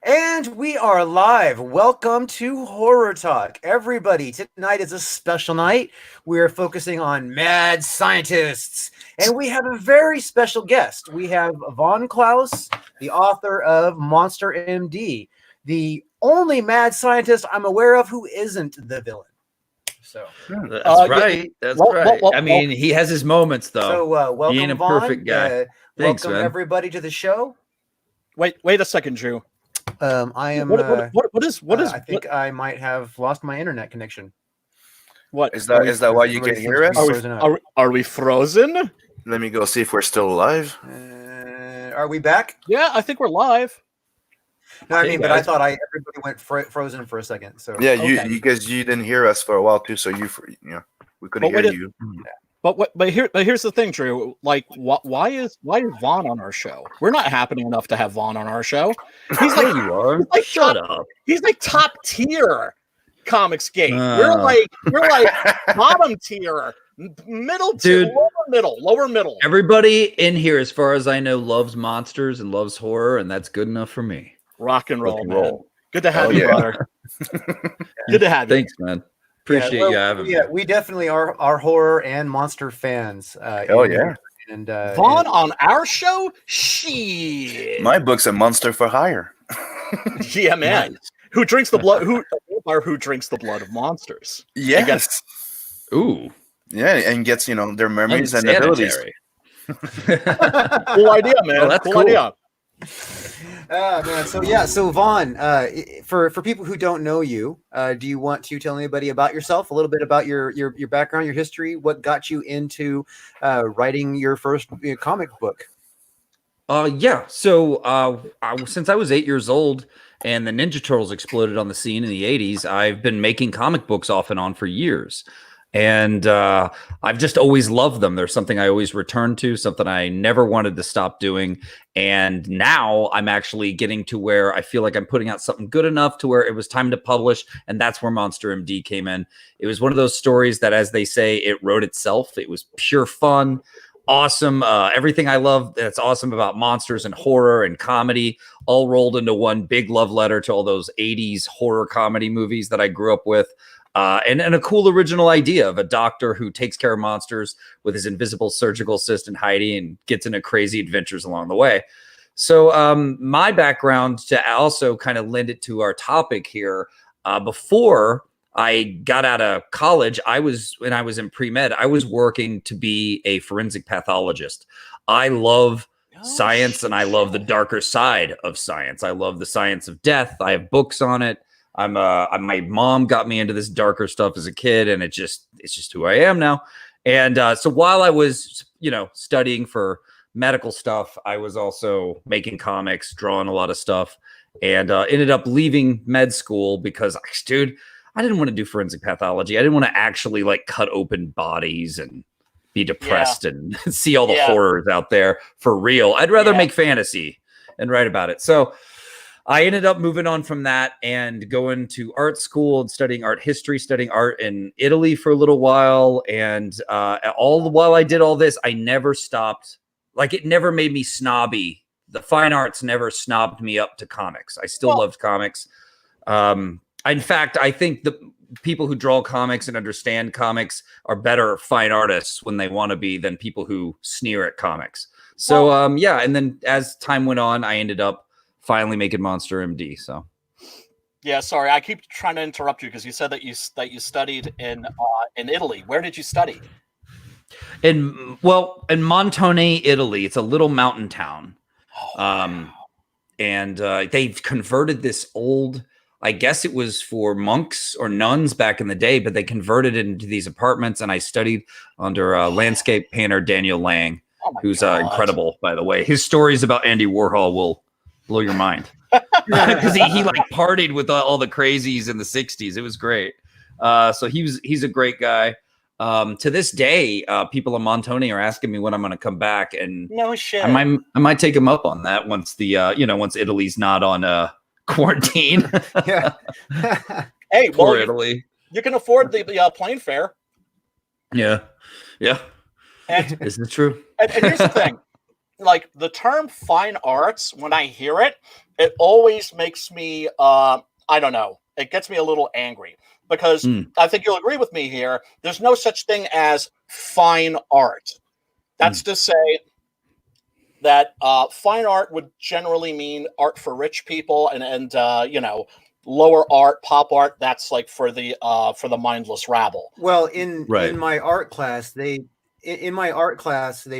And we are live. Welcome to Horror Talk. Everybody, tonight is a special night. We are focusing on mad scientists. And we have a very special guest. We have Von Klaus, the author of Monster MD, the only mad scientist I'm aware of who isn't the villain. So that's right. That's right. I mean, he has his moments, though. So welcome, he ain't a Vaughn. perfect guy. Thanks, welcome man. everybody to the show. Wait a second, Drew. I am. What is? I think I might have lost my internet connection. What is that? Is that why you can hear us? Are we frozen? Let me go see if we're still alive. Are we back? Yeah, I think we're live. No, I mean, but I thought everybody went frozen for a second. So yeah, you guys, you didn't hear us for a while too, so we couldn't hear you. But here's the thing, Drew. Like, why is Vaughn on our show? We're not happening enough to have Vaughn on our show. He's like, you are. He's like Shut up. He's like top tier comics game. We're like bottom tier, middle tier, lower middle. Everybody in here, as far as I know, loves monsters and loves horror, and that's good enough for me. Rock and roll, man. Good to have you, brother. Good to have you. Thanks, man. Appreciate you having me. Yeah, we definitely are horror and monster fans. Oh yeah. And Vaughn on our show? Shit. My book's a monster for hire. Yeah, man. Nice. Who drinks the blood? Who drinks the blood of monsters? Yes. Ooh. Yeah, and gets their memories and abilities. Cool idea, man. Oh, that's cool idea. Man, so Vaughn, for people who don't know you, do you want to tell anybody about yourself, a little bit about your background, your history, what got you into writing your first comic book? Yeah. So since I was 8 years old and the Ninja Turtles exploded on the scene in the 80s, I've been making comic books off and on for years. And I've just always loved them. They're something I always return to, something I never wanted to stop doing. And now I'm actually getting to where I feel like I'm putting out something good enough to where it was time to publish. And that's where Monster MD came in. It was one of those stories that, as they say, it wrote itself. It was pure fun, awesome. Everything I love that's awesome about monsters and horror and comedy all rolled into one big love letter to all those 80s horror comedy movies that I grew up with. And a cool original idea of a doctor who takes care of monsters with his invisible surgical assistant Heidi and gets into crazy adventures along the way. So my background, to also kind of lend it to our topic here, before I got out of college, when I was in pre-med, I was working to be a forensic pathologist. I love science and I love the darker side of science. I love the science of death. I have books on it. My mom got me into this darker stuff as a kid, and it's just who I am now. And so while I was, studying for medical stuff, I was also making comics, drawing a lot of stuff, and ended up leaving med school because, dude, I didn't want to do forensic pathology. I didn't want to actually cut open bodies and be depressed and see all the horrors out there for real. I'd rather make fantasy and write about it. So I ended up moving on from that and going to art school and studying art history, studying art in Italy for a little while. And all the while I did all this, I never stopped. It never made me snobby. The fine arts never snobbed me up to comics. I still loved comics. In fact, I think the people who draw comics and understand comics are better fine artists when they want to be than people who sneer at comics. So, and then as time went on, I ended up finally making Monster MD. So yeah, sorry, I keep trying to interrupt you because you said that you studied in Italy. Where did you study? In Montone, Italy. It's a little mountain town. And they've converted this old, I guess it was for monks or nuns back in the day, but they converted it into these apartments. And I studied under landscape painter Daniel Lang, who's incredible, by the way. His stories about Andy Warhol will blow your mind because he partied with all the crazies in the 60s. It was great. So he's a great guy. To this day, people in Montone are asking me when I'm going to come back, and no shit. I might take him up on that once once Italy's not on quarantine. Yeah. Hey, poor Italy. You can afford the plane fare. Yeah. And, Isn't it true? And here's the thing. like the term fine arts, when I hear it, it always makes me, I don't know, it gets me a little angry because I think you'll agree with me here. There's no such thing as fine art. That's to say that fine art would generally mean art for rich people, and you know, lower art, pop art, that's like for the mindless rabble. Well, in my art class, they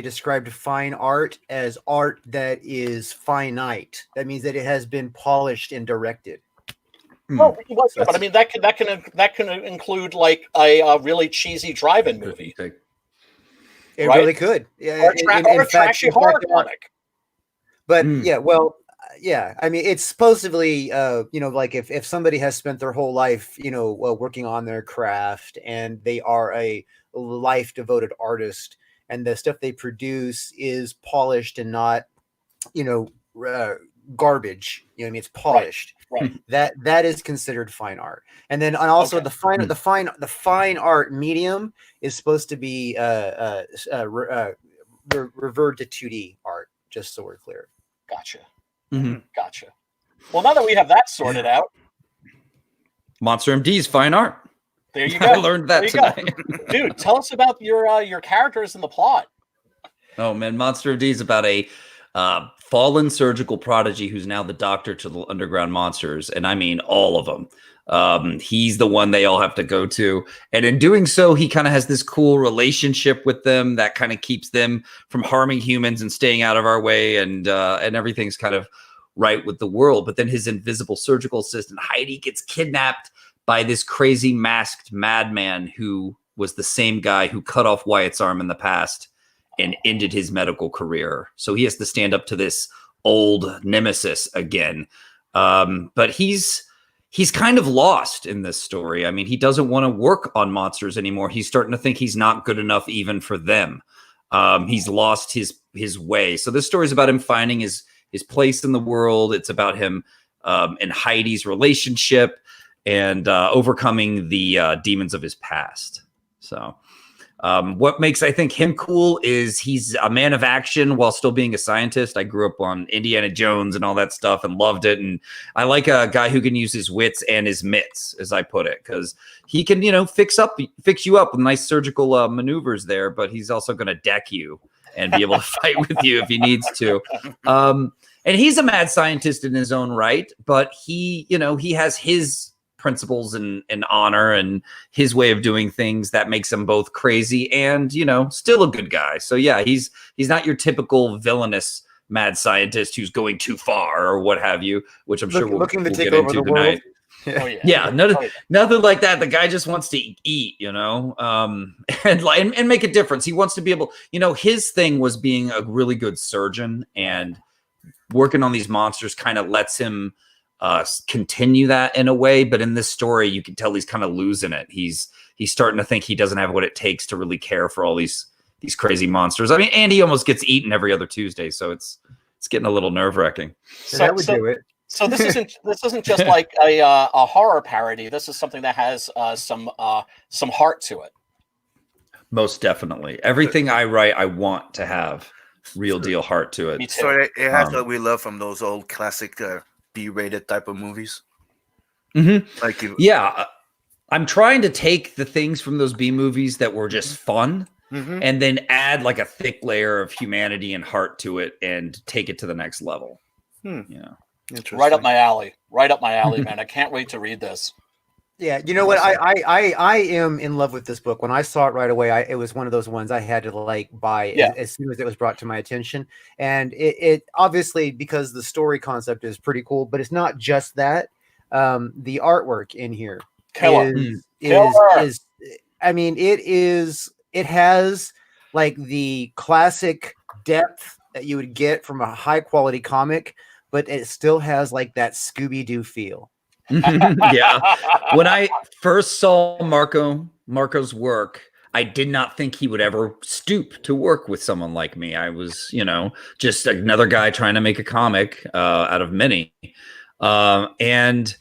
described fine art as art that is finite. That means that it has been polished and directed. Well, yeah, but I mean that can include like a really cheesy drive-in movie. It really could. Yeah, or a trashy horror comic. But yeah, well, yeah. I mean, it's supposedly, you know, like if somebody has spent their whole life, you know, working on their craft, and they are a life devoted artist, and the stuff they produce is polished and not, you know, garbage. You know what I mean? It's polished. Right. That is considered fine art. And then also the fine art medium is supposed to be revert to 2D art, just so we're clear. Gotcha. Gotcha. Well, now that we have that sorted out, Monster MD's fine art. There you go. I learned that tonight. Dude, tell us about your characters and the plot. Oh man, Monster MD is about a fallen surgical prodigy who's now the doctor to the underground monsters, and I mean all of them. He's the one they all have to go to, and in doing so, he kind of has this cool relationship with them that kind of keeps them from harming humans and staying out of our way, and everything's kind of right with the world. But then his invisible surgical assistant Heidi gets kidnapped by this crazy masked madman who was the same guy who cut off Wyatt's arm in the past and ended his medical career. So he has to stand up to this old nemesis again. But he's kind of lost in this story. I mean, he doesn't want to work on monsters anymore. He's starting to think he's not good enough even for them. He's lost his way. So this story is about him finding his place in the world. It's about him and Heidi's relationship and overcoming the demons of his past. So what makes, I think, him cool is he's a man of action while still being a scientist. I grew up on Indiana Jones and all that stuff and loved it. And I like a guy who can use his wits and his mitts, as I put it, because he can, you know, fix you up with nice surgical maneuvers there, but he's also going to deck you and be able to fight with you if he needs to. And he's a mad scientist in his own right, but he, you know, he has his principles and honor and his way of doing things that makes him both crazy and, you know, still a good guy. So yeah, he's not your typical villainous mad scientist who's going too far or what have you, which I'm sure we'll get into tonight. Yeah, nothing like that. The guy just wants to eat, you know, and make a difference. He wants to be able, you know, his thing was being a really good surgeon, and working on these monsters kind of lets him continue that in a way. But in this story, you can tell he's kind of losing it. He's starting to think he doesn't have what it takes to really care for all these crazy monsters. I mean, and he almost gets eaten every other Tuesday, so it's getting a little nerve-wracking. So that would do it. So this isn't just like a horror parody. This is something that has some heart to it. Most definitely. Everything I write, I want to have real deal heart to it. Me too. So it has what we love from those old classic B-rated type of movies. Like I'm trying to take the things from those B movies that were just fun and then add like a thick layer of humanity and heart to it and take it to the next level. Yeah. Right up my alley. Right up my alley, man. I can't wait to read this. Yeah, you know what? I am in love with this book. When I saw it right away, it was one of those ones I had to like buy as soon as it was brought to my attention. And it obviously, because the story concept is pretty cool, but it's not just that. The artwork in here is I mean, it has like the classic depth that you would get from a high quality comic, but it still has like that Scooby-Doo feel. Yeah. When I first saw Marco's work, I did not think he would ever stoop to work with someone like me. I was, you know, just another guy trying to make a comic out of many. And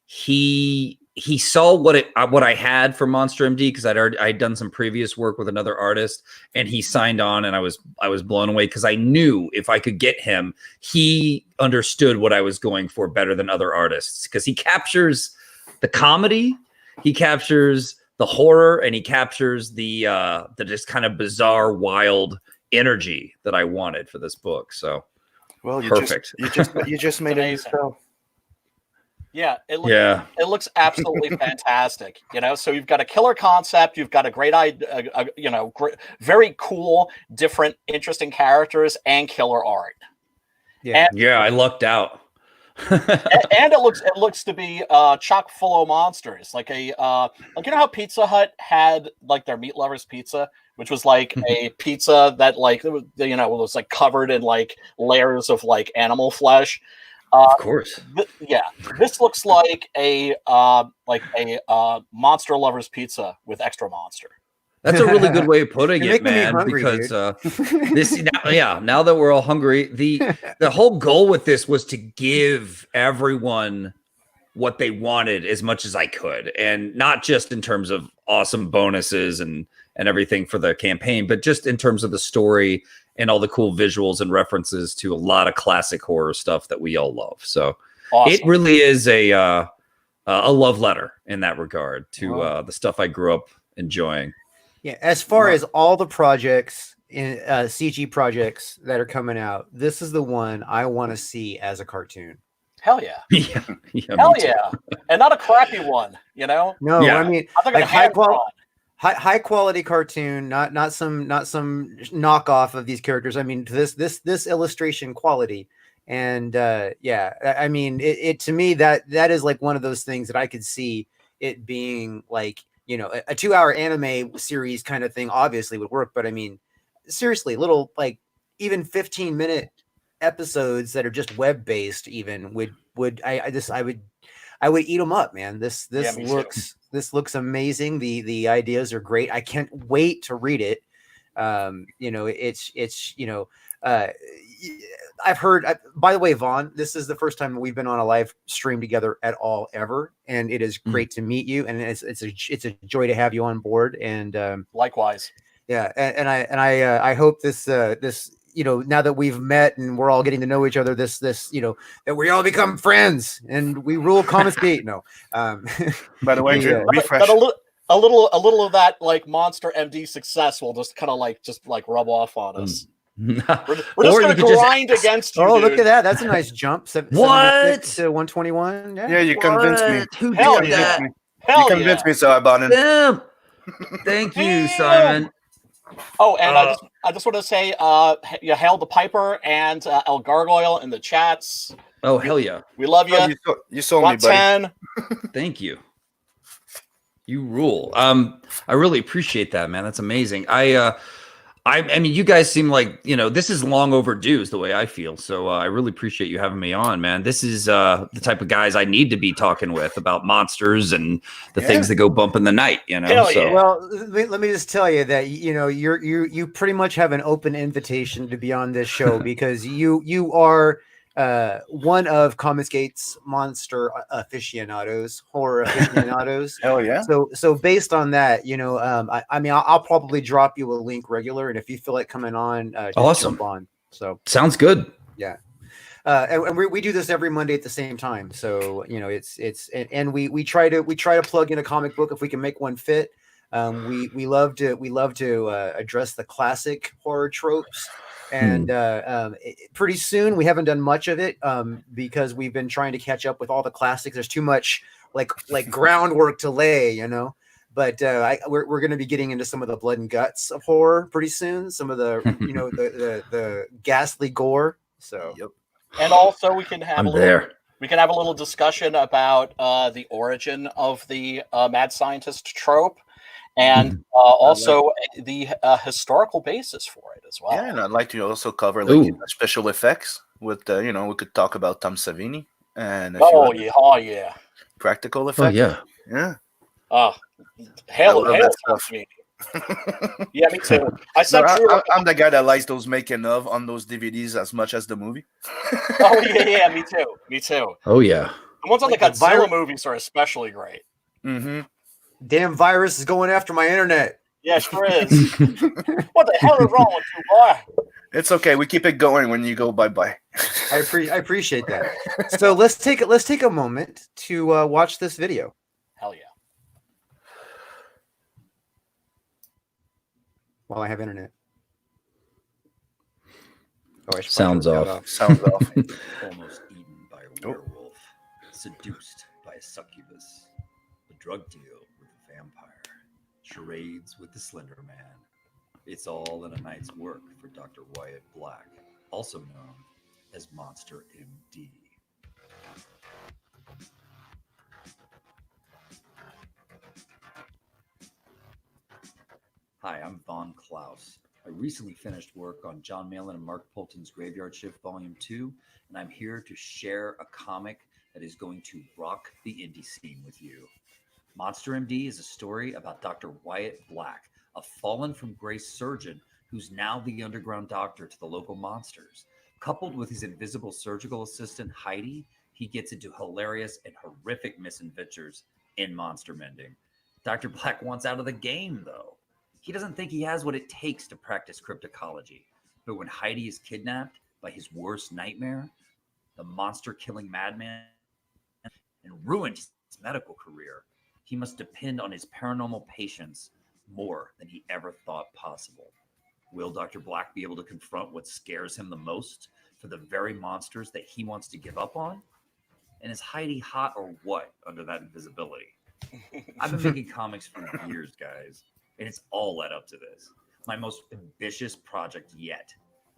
he he saw what I had for Monster MD, because I'd done some previous work with another artist, and he signed on, and I was blown away, because I knew if I could get him, he understood what I was going for better than other artists, because he captures the comedy, he captures the horror, and he captures the just kind of bizarre, wild energy that I wanted for this book. So Well, perfect. You just made it yourself. Yeah, it looks absolutely fantastic. So you've got a killer concept, you've got a great idea, very cool, different, interesting characters, and killer art. Yeah, I lucked out. and it looks to be chock full of monsters, like how Pizza Hut had like their meat lovers pizza, which was like a pizza that was like covered in like layers of like animal flesh. Of course. This looks like a monster lovers pizza with extra monster. That's a really good way of putting You're it, making me man. hungry, Because dude. now that we're all hungry, the whole goal with this was to give everyone what they wanted as much as I could, and not just in terms of awesome bonuses and everything for the campaign, but just in terms of the story and all the cool visuals and references to a lot of classic horror stuff that we all love. So awesome. It really is a love letter in that regard to the stuff I grew up enjoying. Yeah, as far as all the projects in CG projects that are coming out, this is the one I want to see as a cartoon. Hell yeah. Yeah, Hell yeah. And not a crappy one, No, Yeah. I mean, I think like high quality cartoon, not some knockoff of these characters. I mean, this illustration quality, and I mean, it to me that is like one of those things that I could see it being like, a 2-hour anime series kind of thing obviously would work, but I mean, seriously, little like even 15-minute episodes that are just web based even I would eat them up, man. This looks amazing. The ideas are great. I can't wait to read it. I've heard, by the way, Vaughn, this is the first time we've been on a live stream together at all ever, and it is great to meet you, and it's a joy to have you on board. And likewise. Yeah, and I hope this now that we've met and we're all getting to know each other, this that we all become friends and we rule Comics Gate. No, by the way, refresh. But a little of that like Monster MD success will just kind of like rub off on us. We're just going to grind against you. Oh, dude. look at that! That's a nice jump. 76 to 121. Yeah, you convinced me. Who Hell did yeah. that? Hell You convinced yeah. me, so I bought it. Damn. Thank you, Simon. Oh, and I just want to say, you hailed the Piper and El Gargoyle in the chats. Oh, hell yeah. We love you. Oh, you sold me, buddy. 10. Thank you. You rule. I really appreciate that, man. That's amazing. I mean, you guys seem like, this is long overdue is the way I feel. So I really appreciate you having me on, man. This is the type of guys I need to be talking with about monsters and the things that go bump in the night, Hell So. yeah. Well, let me just tell you that, you pretty much have an open invitation to be on this show because you are one of Comics Gate's monster aficionados, horror aficionados. Hell yeah. So based on that, I mean, I'll probably drop you a link regular, and if you feel like coming on, just awesome. jump on. So Sounds good. Yeah. And we do this every Monday at the same time. So, and we try to plug in a comic book if we can make one fit. We love to address the classic horror tropes. And pretty soon, we haven't done much of it because we've been trying to catch up with all the classics. There's too much like groundwork to lay, But we're going to be getting into some of the blood and guts of horror pretty soon. Some of the the ghastly gore. So Yep. And also we can have I'm we can have a little discussion about the origin of the mad scientist trope. And also the historical basis for it as well. Yeah, and I'd like to also cover special effects with we could talk about Tom Savini and yeah. practical effects. Hell, I love that stuff. me. Yeah, me too. I'm the guy that likes those making of on those DVDs as much as the movie. Oh yeah, me too. Oh yeah. The ones on the Godzilla movies are especially great. Mm-hmm. Damn virus is going after my internet. Yeah, sure is. What the hell is wrong with you, boy? It's okay. We keep it going when you go bye-bye. I appreciate that. So let's take a moment to watch this video. Hell yeah. While I have internet. Oh, I should Sounds probably off. Sounds off. Almost eaten by a werewolf, seduced by a succubus, a drug deal with a vampire, charades with the Slender Man. It's all in a night's work for Dr. Wyatt Black, also known as Monster MD. Hi, I'm Von Klaus. I recently finished work on John Malin and Mark Polton's Graveyard Shift Volume 2, and I'm here to share a comic that is going to rock the indie scene with you. Monster MD is a story about Dr. Wyatt Black, a fallen from grace surgeon who's now the underground doctor to the local monsters. Coupled with his invisible surgical assistant, Heidi, he gets into hilarious and horrific misadventures in monster mending. Dr. Black wants out of the game, though. He doesn't think he has what it takes to practice cryptoecology. But when Heidi is kidnapped by his worst nightmare, the monster-killing madman, and ruined his medical career, he must depend on his paranormal patience more than he ever thought possible. Will Dr. Black be able to confront what scares him the most for the very monsters that he wants to give up on? And is Heidi hot or what under that invisibility? I've been making comics for years, guys, and it's all led up to this. My most ambitious project yet.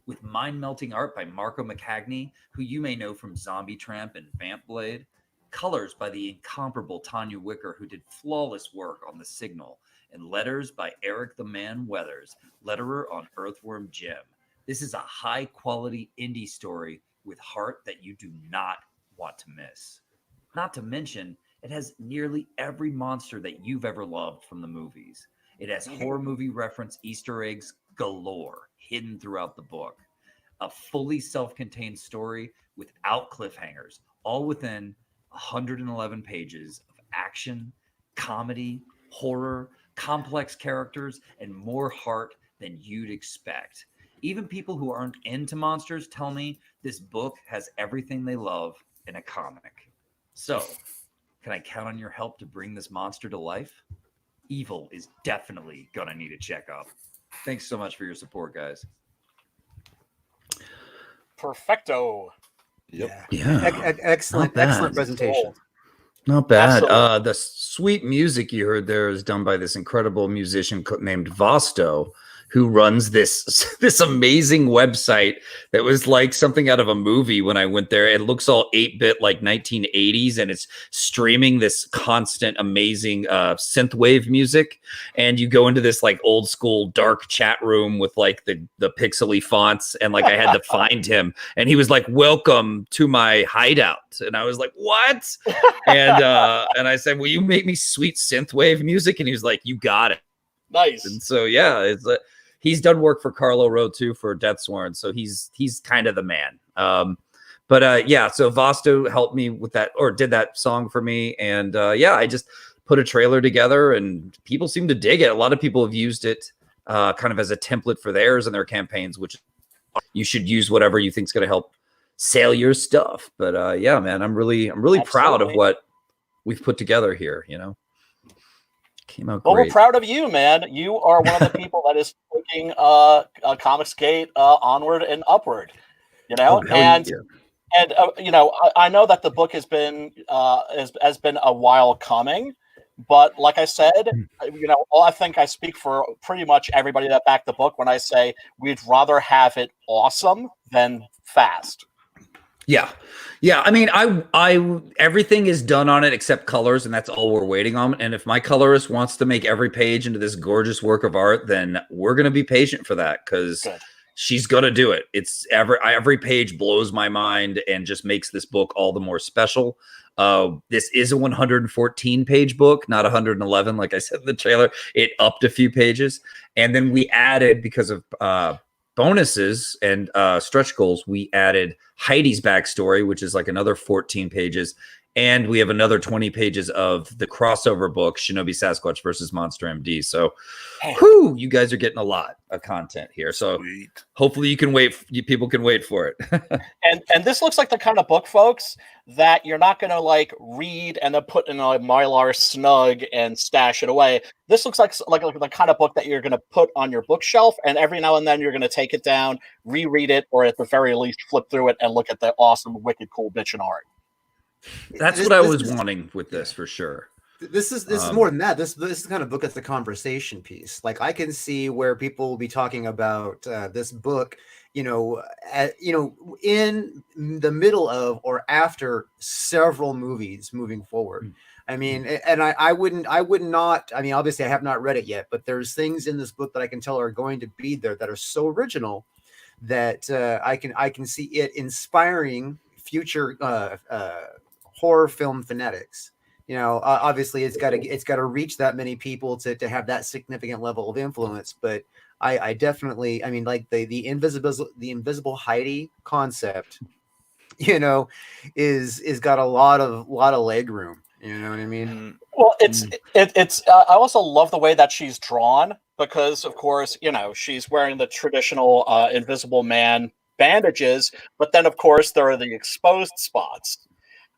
With mind-melting art by Marco McCagney, who you may know from Zombie Tramp and Vamp Blade, colors by the incomparable Tanya Wicker, who did flawless work on The Signal, and letters by Eric the Man Weathers, letterer on Earthworm Jim. This is a high-quality indie story with heart that you do not want to miss. Not to mention, it has nearly every monster that you've ever loved from the movies. It has horror movie reference Easter eggs galore hidden throughout the book. A fully self-contained story without cliffhangers, all within 111 pages of action, comedy, horror, complex characters, and more heart than you'd expect. Even people who aren't into monsters tell me this book has everything they love in a comic. So, can I count on your help to bring this monster to life? Evil is definitely gonna need a checkup. Thanks so much for your support, guys. Perfecto. Yeah. Yeah. Excellent Not bad. excellent presentation. Not bad. Absolutely. The sweet music you heard there is done by this incredible musician named Vosto, who runs this amazing website that was like something out of a movie when I went there. It looks all 8-bit like 1980s, and it's streaming this constant amazing synthwave music. And you go into this like old school dark chat room with like the pixely fonts, and like I had to find him, and he was like, "Welcome to my hideout," and I was like, "What?" and I said, "Will you make me sweet synthwave music?" And he was like, "You got it." Nice. And so yeah, it's he's done work for Carlo Rowe too for Deathsworn, so he's kind of the man. But yeah, so Vosto helped me with that, or did that song for me, and yeah, I just put a trailer together, and people seem to dig it. A lot of people have used it kind of as a template for theirs and their campaigns, which you should use whatever you think is going to help sell your stuff. But yeah, man, I'm really proud of what we've put together here. You know. Came out Well, great. we're proud of you, man. You are one of the people that is taking Comicsgate onward and upward. You know, and you know, I know that the book has been a while coming, but like I said, you know, I think I speak for pretty much everybody that backed the book when I say we'd rather have it awesome than fast. Yeah. I mean, I everything is done on it except colors, and that's all we're waiting on. And if my colorist wants to make every page into this gorgeous work of art, then we're gonna be patient for that, because she's gonna do it. It's every page blows my mind and just makes this book all the more special. This is a 114 page book, not 111, like I said in the trailer. It upped a few pages, and then we added, because of bonuses and stretch goals, we added Heidi's backstory, which is like another 14 pages, And we have another 20 pages of the crossover book, Shinobi Sasquatch versus Monster MD. So, whew, you guys are getting a lot of content here. So, hopefully, you can wait. People can wait for it. and this looks like the kind of book, folks, that you're not going to like read and then put in a Mylar snug and stash it away. This looks like the kind of book that you're going to put on your bookshelf, and every now and then you're going to take it down, reread it, or at the very least flip through it and look at the awesome, wicked, cool bitchin' art. That's what I was wanting with this for sure. This is more than that. This is the kind of book that's the conversation piece. Like I can see where people will be talking about this book, in the middle of or after several movies moving forward. I mean, and I would not. I mean, obviously, I have not read it yet, but there's things in this book that I can tell are going to be there that are so original that I can see it inspiring future horror film fanatics. Obviously it's got to reach that many people to have that significant level of influence. But I definitely, I mean, like the invisible Heidi concept, is got a lot of leg room. You know what I mean? Well, it's. I also love the way that she's drawn because, of course, she's wearing the traditional Invisible Man bandages, but then, of course, there are the exposed spots.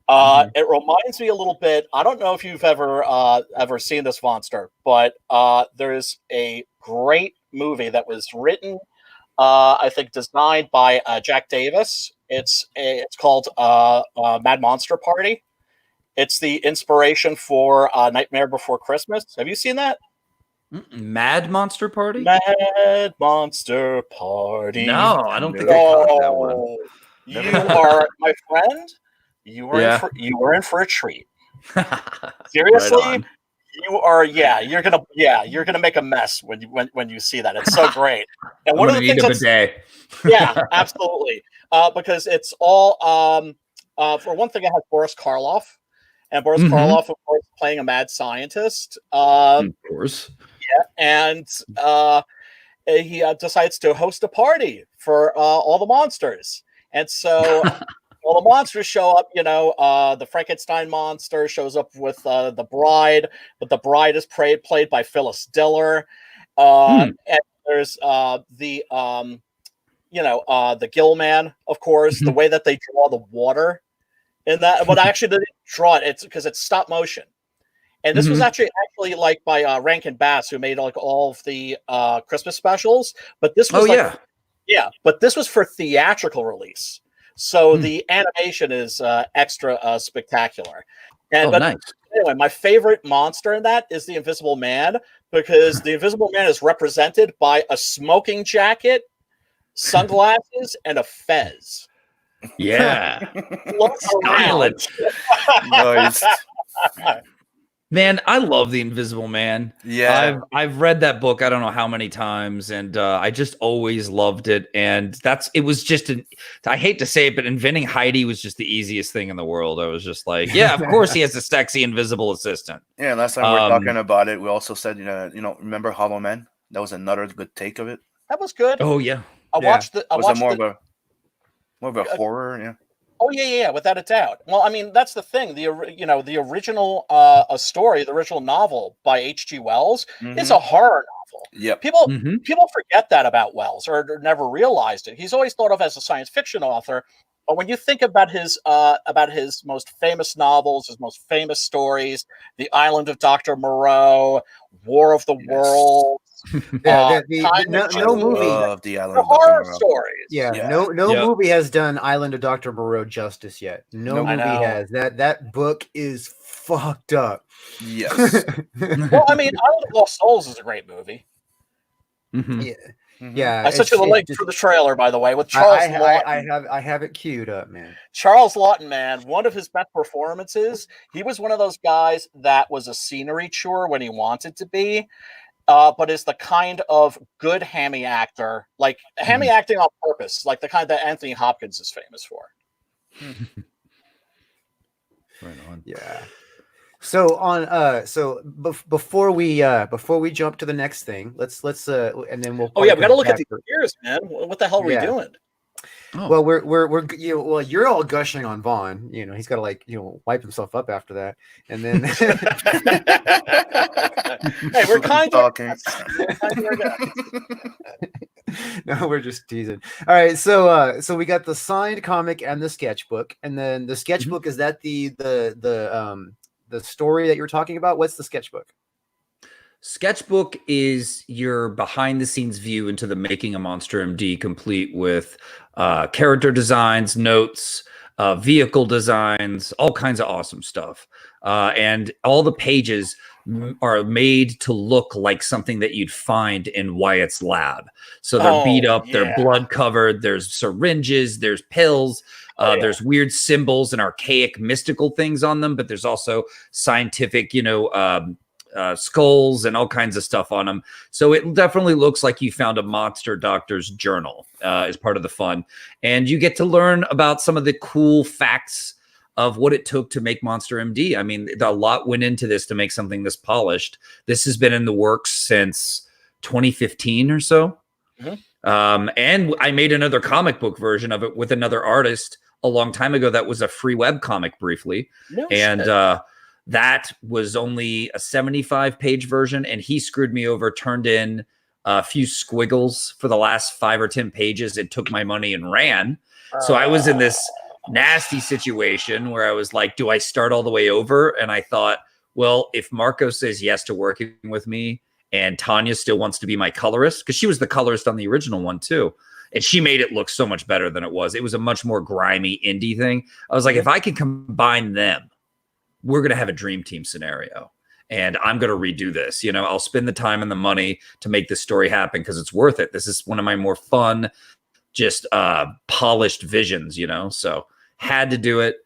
It reminds me a little bit. I don't know if you've ever seen this monster, but there's a great movie that was written, I think, designed by Jack Davis. It's called Mad Monster Party. It's the inspiration for Nightmare Before Christmas. Have you seen that? Mad Monster Party? Mad Monster Party. No, I don't think I caught that one. You are, my friend. You are in for a treat. Seriously, Right you are. Yeah, you're gonna make a mess when you see that. It's so great. And one of the things yeah, absolutely. Because it's all for one thing, it has Boris Karloff, and Boris Karloff, of course, playing a mad scientist. Of course. Yeah, and he decides to host a party for all the monsters, and so. Well, the monsters show up, the Frankenstein monster shows up with the bride, but the bride is played by Phyllis Diller. And there's the Gill Man, of course, the way that they draw the water in that. Well, actually, they didn't draw it. It's because it's stop motion. And this was actually like by Rankin Bass, who made like all of the Christmas specials. But this was but this was for theatrical release. So the animation is extra spectacular. Nice. Anyway, my favorite monster in that is the Invisible Man, because the Invisible Man is represented by a smoking jacket, sunglasses, and a fez. Yeah. Silent. Nice. Man, I love the Invisible Man. Yeah, I've read that book I don't know how many times, and I just always loved it. And it was just I hate to say it, but inventing Heidi was just the easiest thing in the world. I was just like, yeah, of course he has a sexy invisible assistant. Yeah, last time we were talking about it, we also said, remember Hollow Man? That was another good take of it. That was good. Oh yeah, I watched it more of a horror? Yeah. Oh yeah, without a doubt. Well, I mean, that's the thing. The original story, the original novel by H.G. Wells, is a horror novel. Yeah, people forget that about Wells or never realized it. He's always thought of as a science fiction author, but when you think about his most famous novels, his most famous stories, The Island of Dr. Moreau, War of the Worlds. No movie of the Island of horror stories. No movie has done Island of Dr. Moreau justice yet. No movie has. That book is fucked up. Yes. Well, I mean, Island of Lost Souls is a great movie. Yeah. I sent you the link for the trailer, by the way, with Charles Lawton. I have it queued up, man. Charles Lawton, man, one of his best performances. He was one of those guys that was a scenery chore when he wanted to be. But is the kind of good hammy actor, like hammy acting on purpose, like the kind that Anthony Hopkins is famous for. Right on. Yeah. So before we jump to the next thing, let's and then we'll. Oh yeah, we got to look at the years, man. What the hell are we doing? Oh. Well, we're well, you're all gushing on Vaughn. He's got to wipe himself up after that, and then. Hey, we're kind of talking. No, we're just teasing. All right, so we got the signed comic and the sketchbook, and then the sketchbook is that the story that you're talking about? What's the sketchbook? Sketchbook is your behind the scenes view into the making of Monster MD, complete with character designs, notes, vehicle designs, all kinds of awesome stuff. And all the pages are made to look like something that you'd find in Wyatt's lab. So they're beat up, they're blood covered, there's syringes, there's pills, there's weird symbols and archaic mystical things on them, but there's also scientific, skulls and all kinds of stuff on them. So it definitely looks like you found a monster doctor's journal as part of the fun. And you get to learn about some of the cool facts of what it took to make Monster MD. I mean, a lot went into this to make something this polished. This has been in the works since 2015 or so. Mm-hmm. And I made another comic book version of it with another artist a long time ago. That was a free web comic briefly. That was only a 75-page version, and he screwed me over, turned in a few squiggles for the last 5 or 10 pages. It took my money and ran. So I was in this nasty situation where I was like, do I start all the way over? And I thought, well, if Marco says yes to working with me and Tanya still wants to be my colorist, because she was the colorist on the original one too, and she made it look so much better than it was. It was a much more grimy indie thing. I was like, if I can combine them, we're going to have a dream team scenario, and I'm going to redo this. I'll spend the time and the money to make this story happen because it's worth it. This is one of my more fun, just polished visions, so had to do it.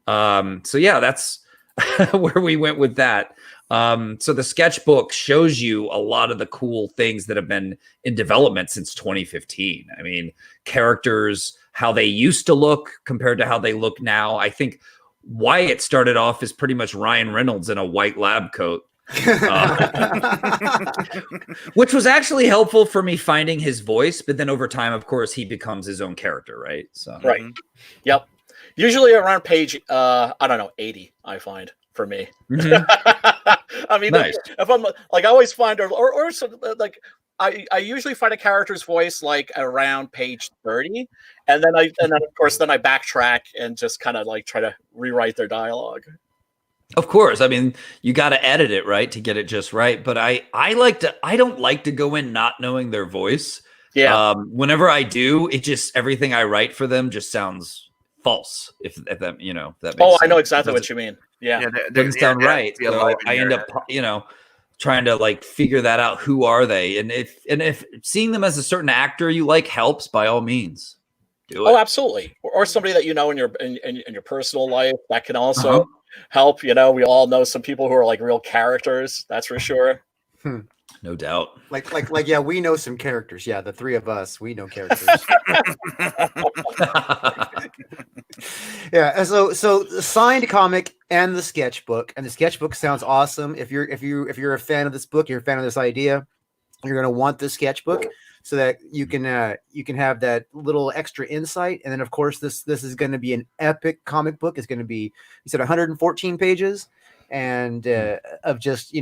So yeah, that's where we went with that. So the sketchbook shows you a lot of the cool things that have been in development since 2015. I mean, characters, how they used to look compared to how they look now. I think Wyatt started off as pretty much Ryan Reynolds in a white lab coat, which was actually helpful for me finding his voice. But then over time, of course, he becomes his own character, right? So right, yep. Usually around page 80, I find for me. Mm-hmm. I mean, nice. If I'm like, I always find or like. I usually find a character's voice like around page 30, and then of course I backtrack and just kind of like try to rewrite their dialogue. Of course, I mean you got to edit it right to get it just right. But I don't like to go in not knowing their voice. Yeah. Whenever I do, it just everything I write for them just sounds false. If that that makes sense. I know exactly what you mean. Yeah, doesn't sound right. So I end up trying to like figure that out. Who are they? And if seeing them as a certain actor you like helps, by all means, do it. Oh, absolutely. Or somebody that you know in your personal life that can also help. We all know some people who are like real characters. That's for sure. No doubt. Like yeah, we know some characters. Yeah, the three of us, we know characters. Yeah, so the signed comic and the sketchbook sounds awesome. If you're a fan of this book, you're a fan of this idea, you're gonna want this sketchbook so that you can have that little extra insight. And then of course this is going to be an epic comic book. It's going to be, you said 114 pages and of just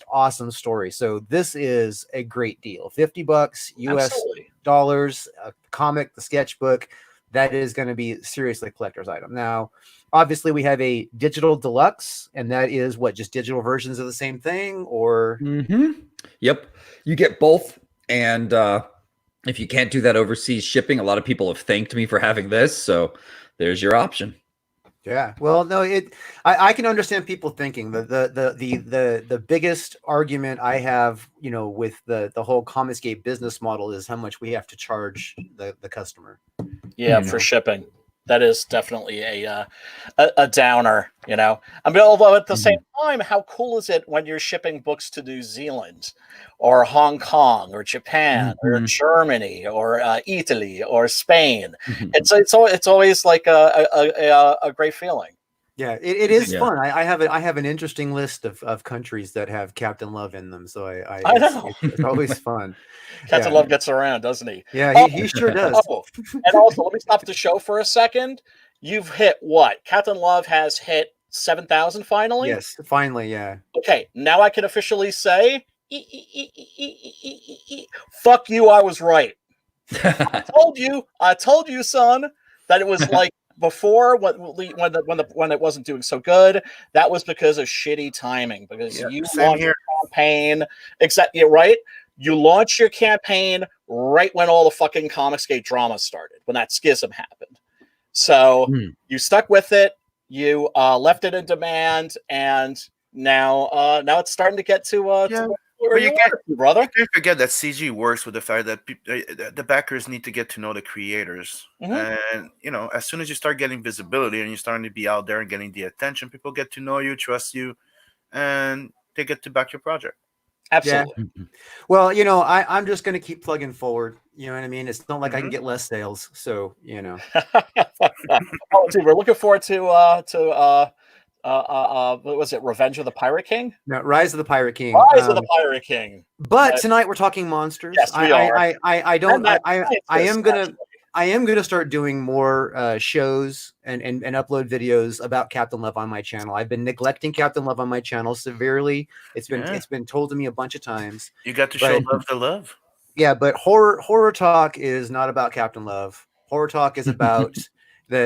awesome stories. So this is a great deal. $50 US Absolutely. Dollars, a comic, the sketchbook. That is going to be seriously a collector's item. Now, obviously, we have a digital deluxe, and that is what, just digital versions of the same thing, or? Mm-hmm. Yep, you get both. And if you can't do that overseas shipping, a lot of people have thanked me for having this. So there's your option. Yeah, well, no, I can understand people thinking the biggest argument I have, with the whole Comicsgate business model is how much we have to charge the customer. Yeah, for shipping. That is definitely a downer, I mean, although at the same time, how cool is it when you're shipping books to New Zealand or Hong Kong or Japan or Germany or Italy or Spain? It's always like a great feeling. Yeah, it is Yeah. fun. I have an interesting list of countries that have Captain Love in them, so I know. it's always fun. Captain Yeah. Love gets around, doesn't he? Yeah, Oh, he sure does. oh, and also, let me stop the show for a second. You've hit what? Captain Love has hit 7,000 finally? Yes, finally, yeah. Okay, now I can officially say, fuck you, I was right. I told you, son, that it was like before when it wasn't doing so good. That was because of shitty timing. Because Yeah, you same launched here. your campaign, exactly right. You launched your campaign right when all the fucking Comicsgate drama started, when that schism happened. So you stuck with it. You left it in demand, and now it's starting to get to Yeah, where but you you want it to, brother. can't forget that CG works with the fact that the backers need to get to know the creators, and as soon as you start getting visibility and you're starting to be out there and getting the attention, people get to know you, trust you, and they get to back your project. Absolutely. Well, I'm just going to keep plugging forward. You know what I mean? It's not like I can get less sales. So, Oh, dude, we're looking forward to what was it? Revenge of the Pirate King? no, Rise of the Pirate King. Rise of the Pirate King. But tonight we're talking monsters. Yes, we are. I don't. And I am gonna. I am going to start doing more shows and upload videos about Captain Love on my channel. I've been neglecting Captain Love on my channel severely. It's been told to me a bunch of times. You got to show love to love. Yeah, but horror talk is not about Captain Love. Horror talk is about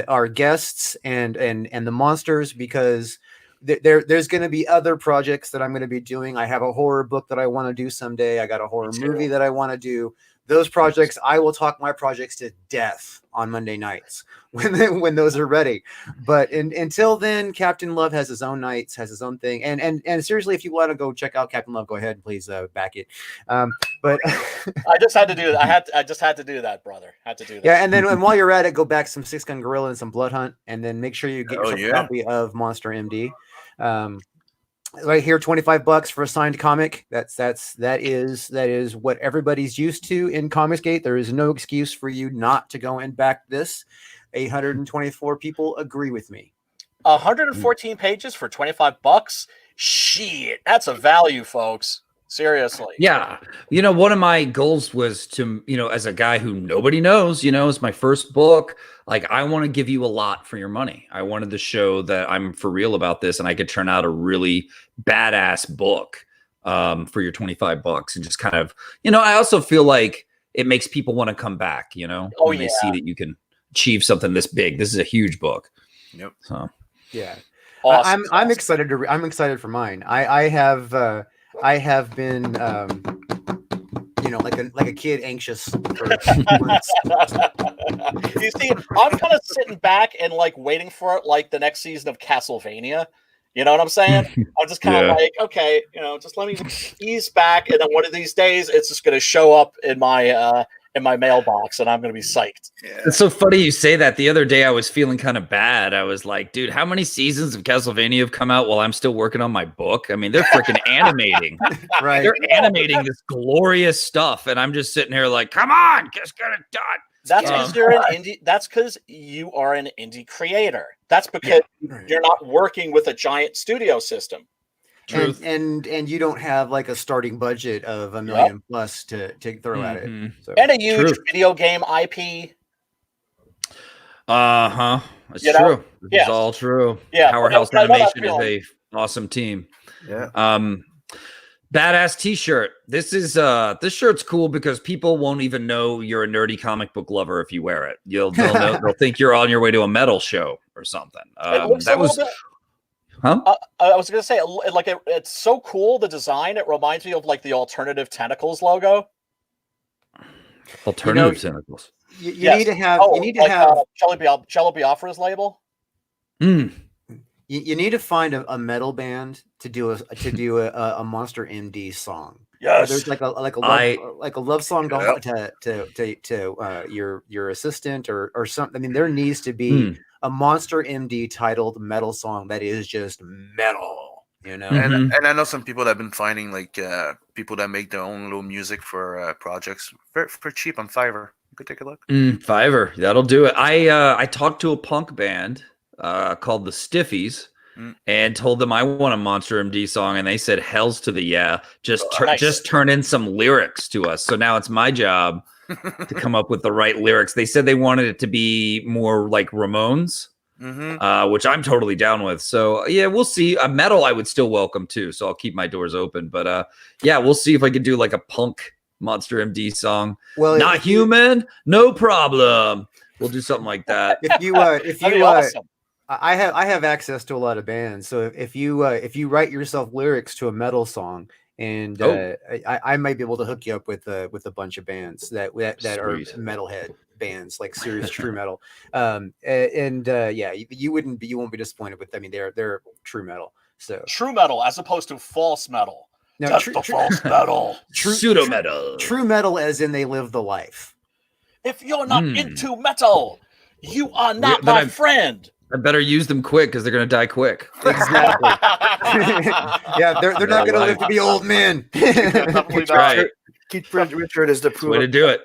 our guests and the monsters, because there's going to be other projects that I'm going to be doing. I have a horror book that I want to do someday. I got a horror movie that I want to do. Those projects, I will talk my projects to death on Monday nights when those are ready. But until then, Captain Love has his own nights, has his own thing. And seriously, if you want to go check out Captain Love, go ahead and please back it. But I just had to do that. I just had to do that, brother. Had to do that. Yeah, and while you're at it, go back some Six Gun Gorilla and some Blood Hunt, and then make sure you get yourself a copy of Monster MD. Right here, $25 for a signed comic. That is what everybody's used to in Comicsgate. There is no excuse for you not to go and back this. 824 people agree with me. 114 pages for $25. Shit, that's a value, folks. Seriously. Yeah. One of my goals was to, as a guy who nobody knows, it's my first book. Like, I want to give you a lot for your money. I wanted to show that I'm for real about this and I could turn out a really badass book for your $25 and just kind of, I also feel like it makes people want to come back, when they see that you can achieve something this big. This is a huge book. Yep. So, yeah. Awesome. I'm excited I'm excited for mine. I have been, like a kid, anxious. For You see, I'm kind of sitting back and waiting for the next season of Castlevania. You know what I'm saying? I'm just kind of okay, just let me ease back, and then one of these days, it's just going to show up in my mailbox, and I'm going to be psyched. Yeah. It's so funny you say that. The other day, I was feeling kind of bad. I was like, dude, how many seasons of Castlevania have come out while I'm still working on my book? I mean, they're freaking animating. Right. They're animating this glorious stuff. And I'm just sitting here like, come on, just get it done. That's because you're an indie. That's because you are an indie creator. That's because you're not working with a giant studio system. And you don't have like a starting budget of $1 million plus to throw at it. So. And a huge video game IP. It's true. It's all true. Yeah. Powerhouse Animation is a awesome team. Yeah. Badass t-shirt. This shirt's cool because people won't even know you're a nerdy comic book lover if you wear it. They'll think you're on your way to a metal show or something. It looks I was gonna say, it's so cool, the design. It reminds me of the Alternative Tentacles logo. Alternative Tentacles. You need to have. You need to have Jello Biafra's label. You need to find a metal band to do a Monster MD song. Yes, there's like a love song to your assistant or something. I mean, there needs to be a Monster MD titled metal song that is just metal. And I know some people that have been finding people that make their own little music for projects for cheap on Fiverr. You could take a look. Fiverr, that'll do it. I talked to a punk band called the Stiffies Mm. and told them I want a Monster MD song, and they said "Hell's to the yeah." Just Nice. just turn in some lyrics to us. So now it's my job to come up with the right lyrics. They said they wanted it to be more like Ramones, which I'm totally down with. So yeah, we'll see. A metal I would still welcome too. So I'll keep my doors open. But yeah, we'll see if I can do like a punk Monster MD song. Well, Not human, no problem. We'll do something like that. if you That'd be awesome. I have access to a lot of bands, so if you write yourself lyrics to a metal song, and I might be able to hook you up with a bunch of bands that are Sweet. metalhead bands, like serious true metal. Yeah, you won't be disappointed with. I mean, they're true metal. So True metal as opposed to false metal. no, That's the false metal. Pseudo metal. True metal, as in they live the life. If you're not into metal, you are not Then my friend. I better use them quick because they're gonna die quick. Exactly. Yeah, they're not going to live to be old men. Definitely not. Right. Keith Richard is the That's the way to do it.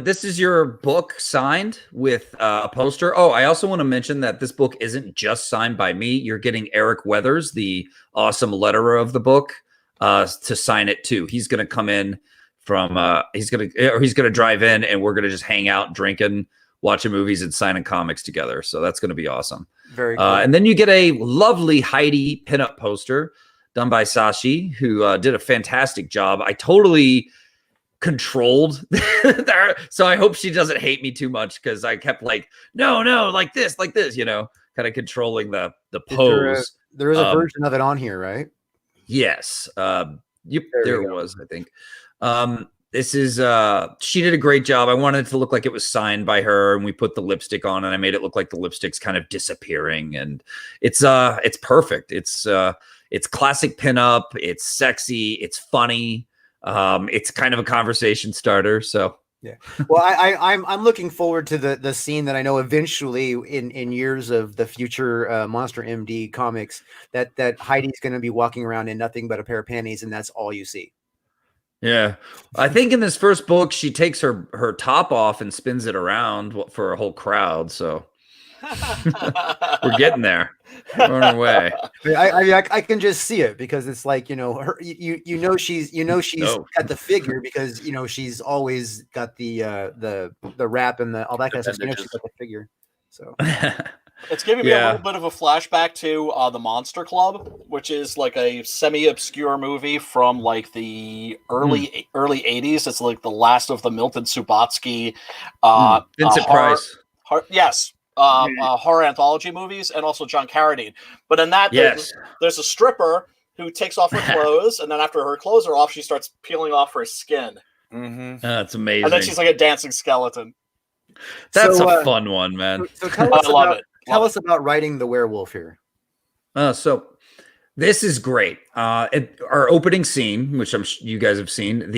This is your book signed with a poster. Oh, I also want to mention that this book isn't just signed by me. You're getting Eric Weathers, the awesome letterer of the book, to sign it too. He's going to come in from he's going to drive in, and we're going to just hang out drinking, watching movies, and signing comics together. So that's going to be awesome. Very cool. And then you get a lovely Heidi pinup poster done by Sashi, who did a fantastic job. I totally controlled there, so I hope she doesn't hate me too much because I kept like, no, like this, you know, kind of controlling the pose. There is a version of it on here, right? Yes. There we it go. was, I think. This is she did a great job. I wanted it to look like it was signed by her, and we put the lipstick on, and I made it look like the lipstick's kind of disappearing, and it's perfect. It's classic pinup, it's sexy, it's funny, it's kind of a conversation starter. So yeah. Well, I'm looking forward to the scene that I know eventually in years of the future Monster MD comics that Heidi's going to be walking around in nothing but a pair of panties, and that's all you see. yeah, I think in this first book she takes her top off and spins it around for a whole crowd. So we're getting there. We're on our way. I can just see it because it's like, you know, her, she's got the figure because, you know, she's always got the wrap and all that kind of stuff. You know, she's got the figure. So it's giving me a little bit of a flashback to the Monster Club, which is like a semi-obscure movie from like the early 80s. It's like the last of the Milton Subotsky Vincent Price. Yes. Horror anthology movies, and also John Carradine. But in that, there's a stripper who takes off her clothes, and then after her clothes are off, she starts peeling off her skin. That's amazing. And then she's like a dancing skeleton. That's a fun one, man. So tell us about writing the werewolf here. So this is great. Our opening scene, which you guys have seen,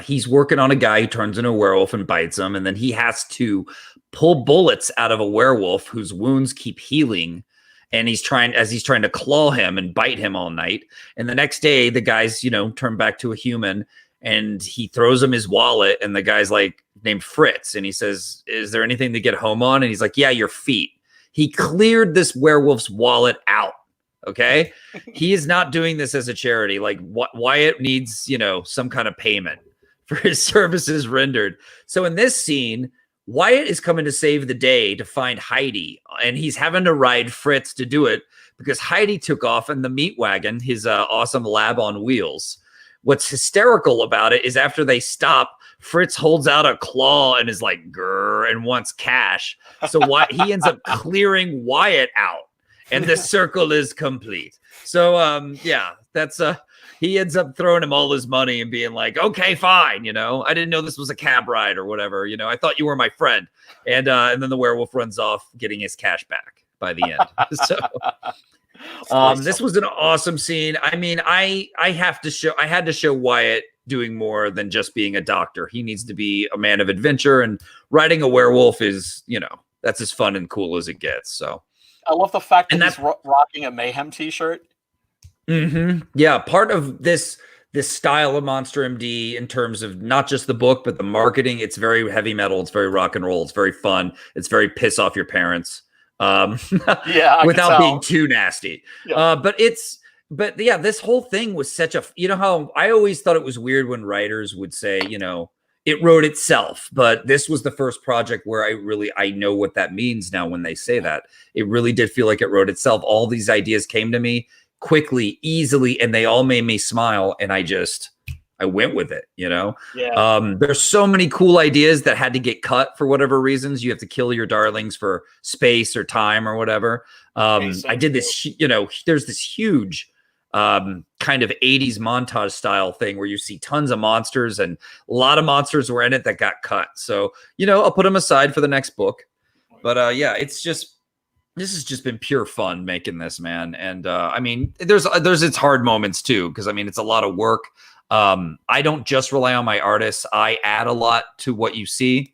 he's working on a guy who turns into a werewolf and bites him, and then he has to pull bullets out of a werewolf whose wounds keep healing, and he's trying to claw him and bite him all night. And the next day, the guy's turned back to a human, and he throws him his wallet, and the guy's like named Fritz, and he says, "Is there anything to get home on?" And he's like, "Yeah, your feet." He cleared this werewolf's wallet out. Okay. He is not doing this as a charity. Like Wyatt needs, some kind of payment for his services rendered. So in this scene, Wyatt is coming to save the day to find Heidi, and he's having to ride Fritz to do it because Heidi took off in the meat wagon, his awesome lab on wheels. What's hysterical about it is after they stop, Fritz holds out a claw and is like, grrr, and wants cash. So he ends up clearing Wyatt out. And the circle is complete. So, that's he ends up throwing him all his money and being like, okay, fine. I didn't know this was a cab ride or whatever. I thought you were my friend. And then the werewolf runs off getting his cash back by the end. So this was an awesome scene. I mean, I had to show Wyatt doing more than just being a doctor. He needs to be a man of adventure, and riding a werewolf is, that's as fun and cool as it gets. So I love the fact that he's rocking a Mayhem t-shirt. Yeah, part of this style of Monster MD in terms of not just the book, but the marketing, it's very heavy metal, it's very rock and roll, it's very fun, it's very piss off your parents. Yeah, I can without tell. being too nasty. Yeah. But yeah, this whole thing was such a, you know how I always thought it was weird when writers would say, it wrote itself, but this was the first project where I know what that means now when they say that. It really did feel like it wrote itself. All these ideas came to me quickly, easily, and they all made me smile, and I went with it, Yeah. There's so many cool ideas that had to get cut for whatever reasons. You have to kill your darlings for space or time or whatever. I did this, there's this huge kind of 80s montage style thing where you see tons of monsters, and a lot of monsters were in it that got cut. So, I'll put them aside for the next book. But yeah, this has just been pure fun making this, man. And I mean, there's its hard moments too, because I mean, it's a lot of work. I don't just rely on my artists. I add a lot to what you see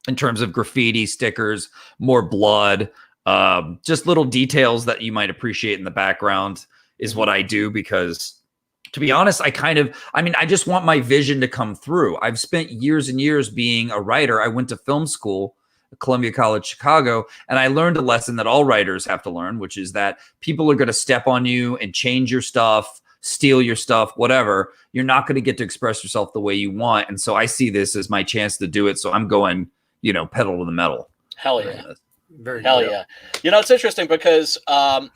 in terms of graffiti, stickers, more blood, just little details that you might appreciate in the background is what I do, because to be honest, I just want my vision to come through. I've spent years and years being a writer. I went to film school at Columbia College, Chicago, and I learned a lesson that all writers have to learn, which is that people are going to step on you and change your stuff, steal your stuff, whatever. You're not going to get to express yourself the way you want. And so I see this as my chance to do it. So I'm going, pedal to the metal. Hell yeah. Very Hell cool. yeah. It's interesting because the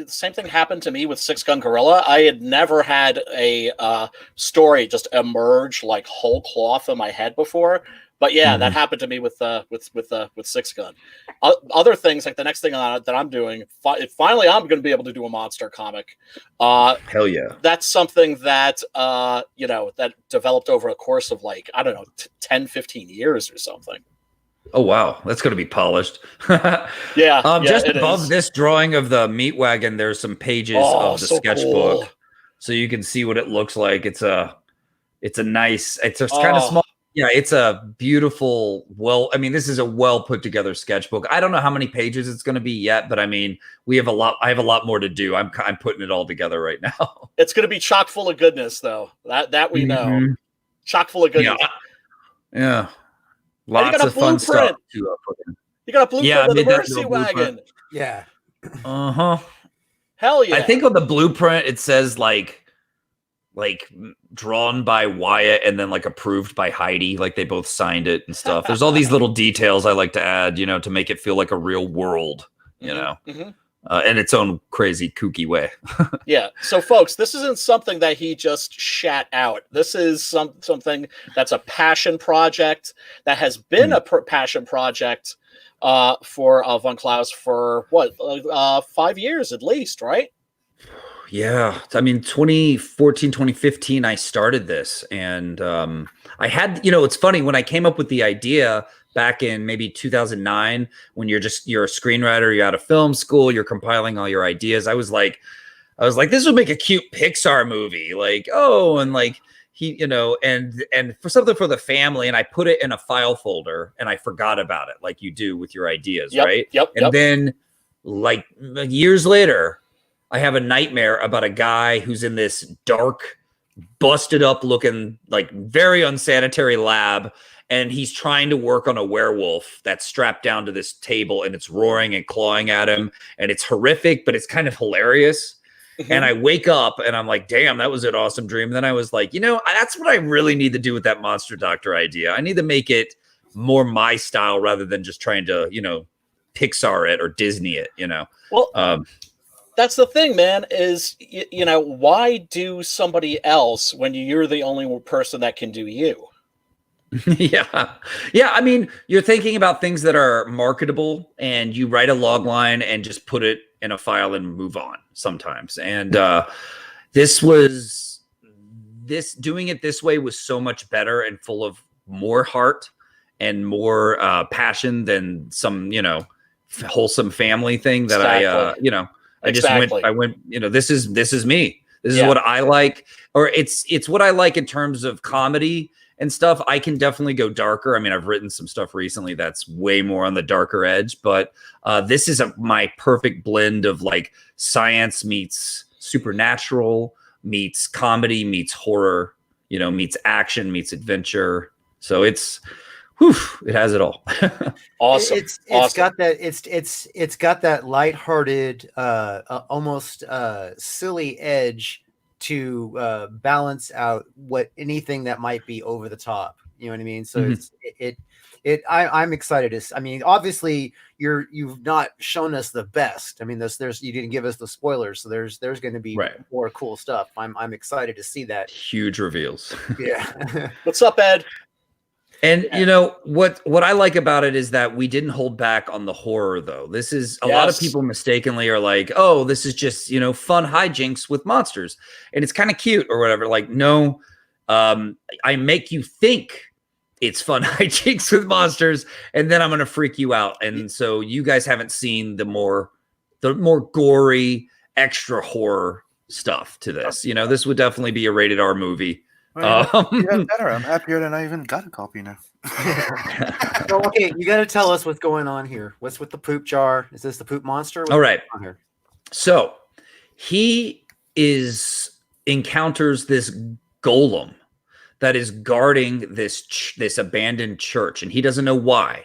same thing happened to me with Six Gun Gorilla. I had never had a story just emerge like whole cloth in my head before. But yeah, that happened to me with Six Gun. Other things, like the next thing that I'm doing, finally I'm going to be able to do a monster comic. Hell yeah. That's something that, that developed over a course of 10, 15 years or something. Oh, wow. That's going to be polished. Yeah. Just above this drawing of the meat wagon, there's some pages of the sketchbook. Cool. So you can see what it looks like. It's a nice, it's a kind of small. Yeah, it's a beautiful, this is a well put together sketchbook. I don't know how many pages it's going to be yet, but I mean, I have a lot more to do. I'm putting it all together right now. It's going to be chock full of goodness, though. That we know. Chock full of goodness. Yeah. Lots of fun stuff to put in. You got a blueprint of the Mercy Wagon. Yeah. Hell yeah. I think on the blueprint it says like drawn by Wyatt and then like approved by Heidi, like they both signed it and stuff. There's all these little details I like to add, to make it feel like a real world, in its own crazy kooky way. Yeah. So folks, this isn't something that he just shat out. This is something that's a passion project that has been a passion project for Von Klaus for 5 years at least, right? Yeah. I mean, 2014, 2015, I started this, and I had, it's funny when I came up with the idea back in maybe 2009, when you're a screenwriter, you're out of film school, you're compiling all your ideas. I was like, this would make a cute Pixar movie. And for something for the family. And I put it in a file folder and I forgot about it, like you do with your ideas. Right. And then years later, I have a nightmare about a guy who's in this dark, busted up looking, very unsanitary lab. And he's trying to work on a werewolf that's strapped down to this table, and it's roaring and clawing at him. And it's horrific, but it's kind of hilarious. And I wake up and I'm like, damn, that was an awesome dream. And then I was like, that's what I really need to do with that Monster Doctor idea. I need to make it more my style rather than just trying to, Pixar it or Disney it, Well, that's the thing, man, is, why do somebody else when you're the only person that can do you? Yeah. I mean, you're thinking about things that are marketable, and you write a log line and just put it in a file and move on sometimes. And doing it this way was so much better and full of more heart and more passion than some, wholesome family thing that I went, this is me. This is what I like, or it's what I like in terms of comedy and stuff. I can definitely go darker. I mean, I've written some stuff recently that's way more on the darker edge, but this is my perfect blend of science meets supernatural, meets comedy, meets horror, meets action, meets adventure. So it's whew, it has it all. Awesome. It's Awesome. got that it's got that lighthearted, almost silly edge to balance out what anything that might be over the top. You know what I mean? So Mhm. I'm excited. I mean, obviously you've not shown us the best. I mean, there's you didn't give us the spoilers, so there's going to be Right. more cool stuff. I'm excited to see that. Huge reveals. Yeah. What's up, Ed? And you know what I like about it is that we didn't hold back on the horror though. This is a lot of Yes. people mistakenly are like, "Oh, this is just, fun hijinks with monsters." And it's kind of cute or whatever. Like, no, I make you think it's fun hijinks with monsters and then I'm going to freak you out. And so you guys haven't seen the more gory, extra horror stuff to this. This would definitely be a rated R movie. Even better. I'm happier than I even got a copy now. So, okay, you got to tell us what's going on here. What's with the poop jar? Is this the poop monster? What's All right. going on here? So he encounters this golem that is guarding this abandoned church, and he doesn't know why.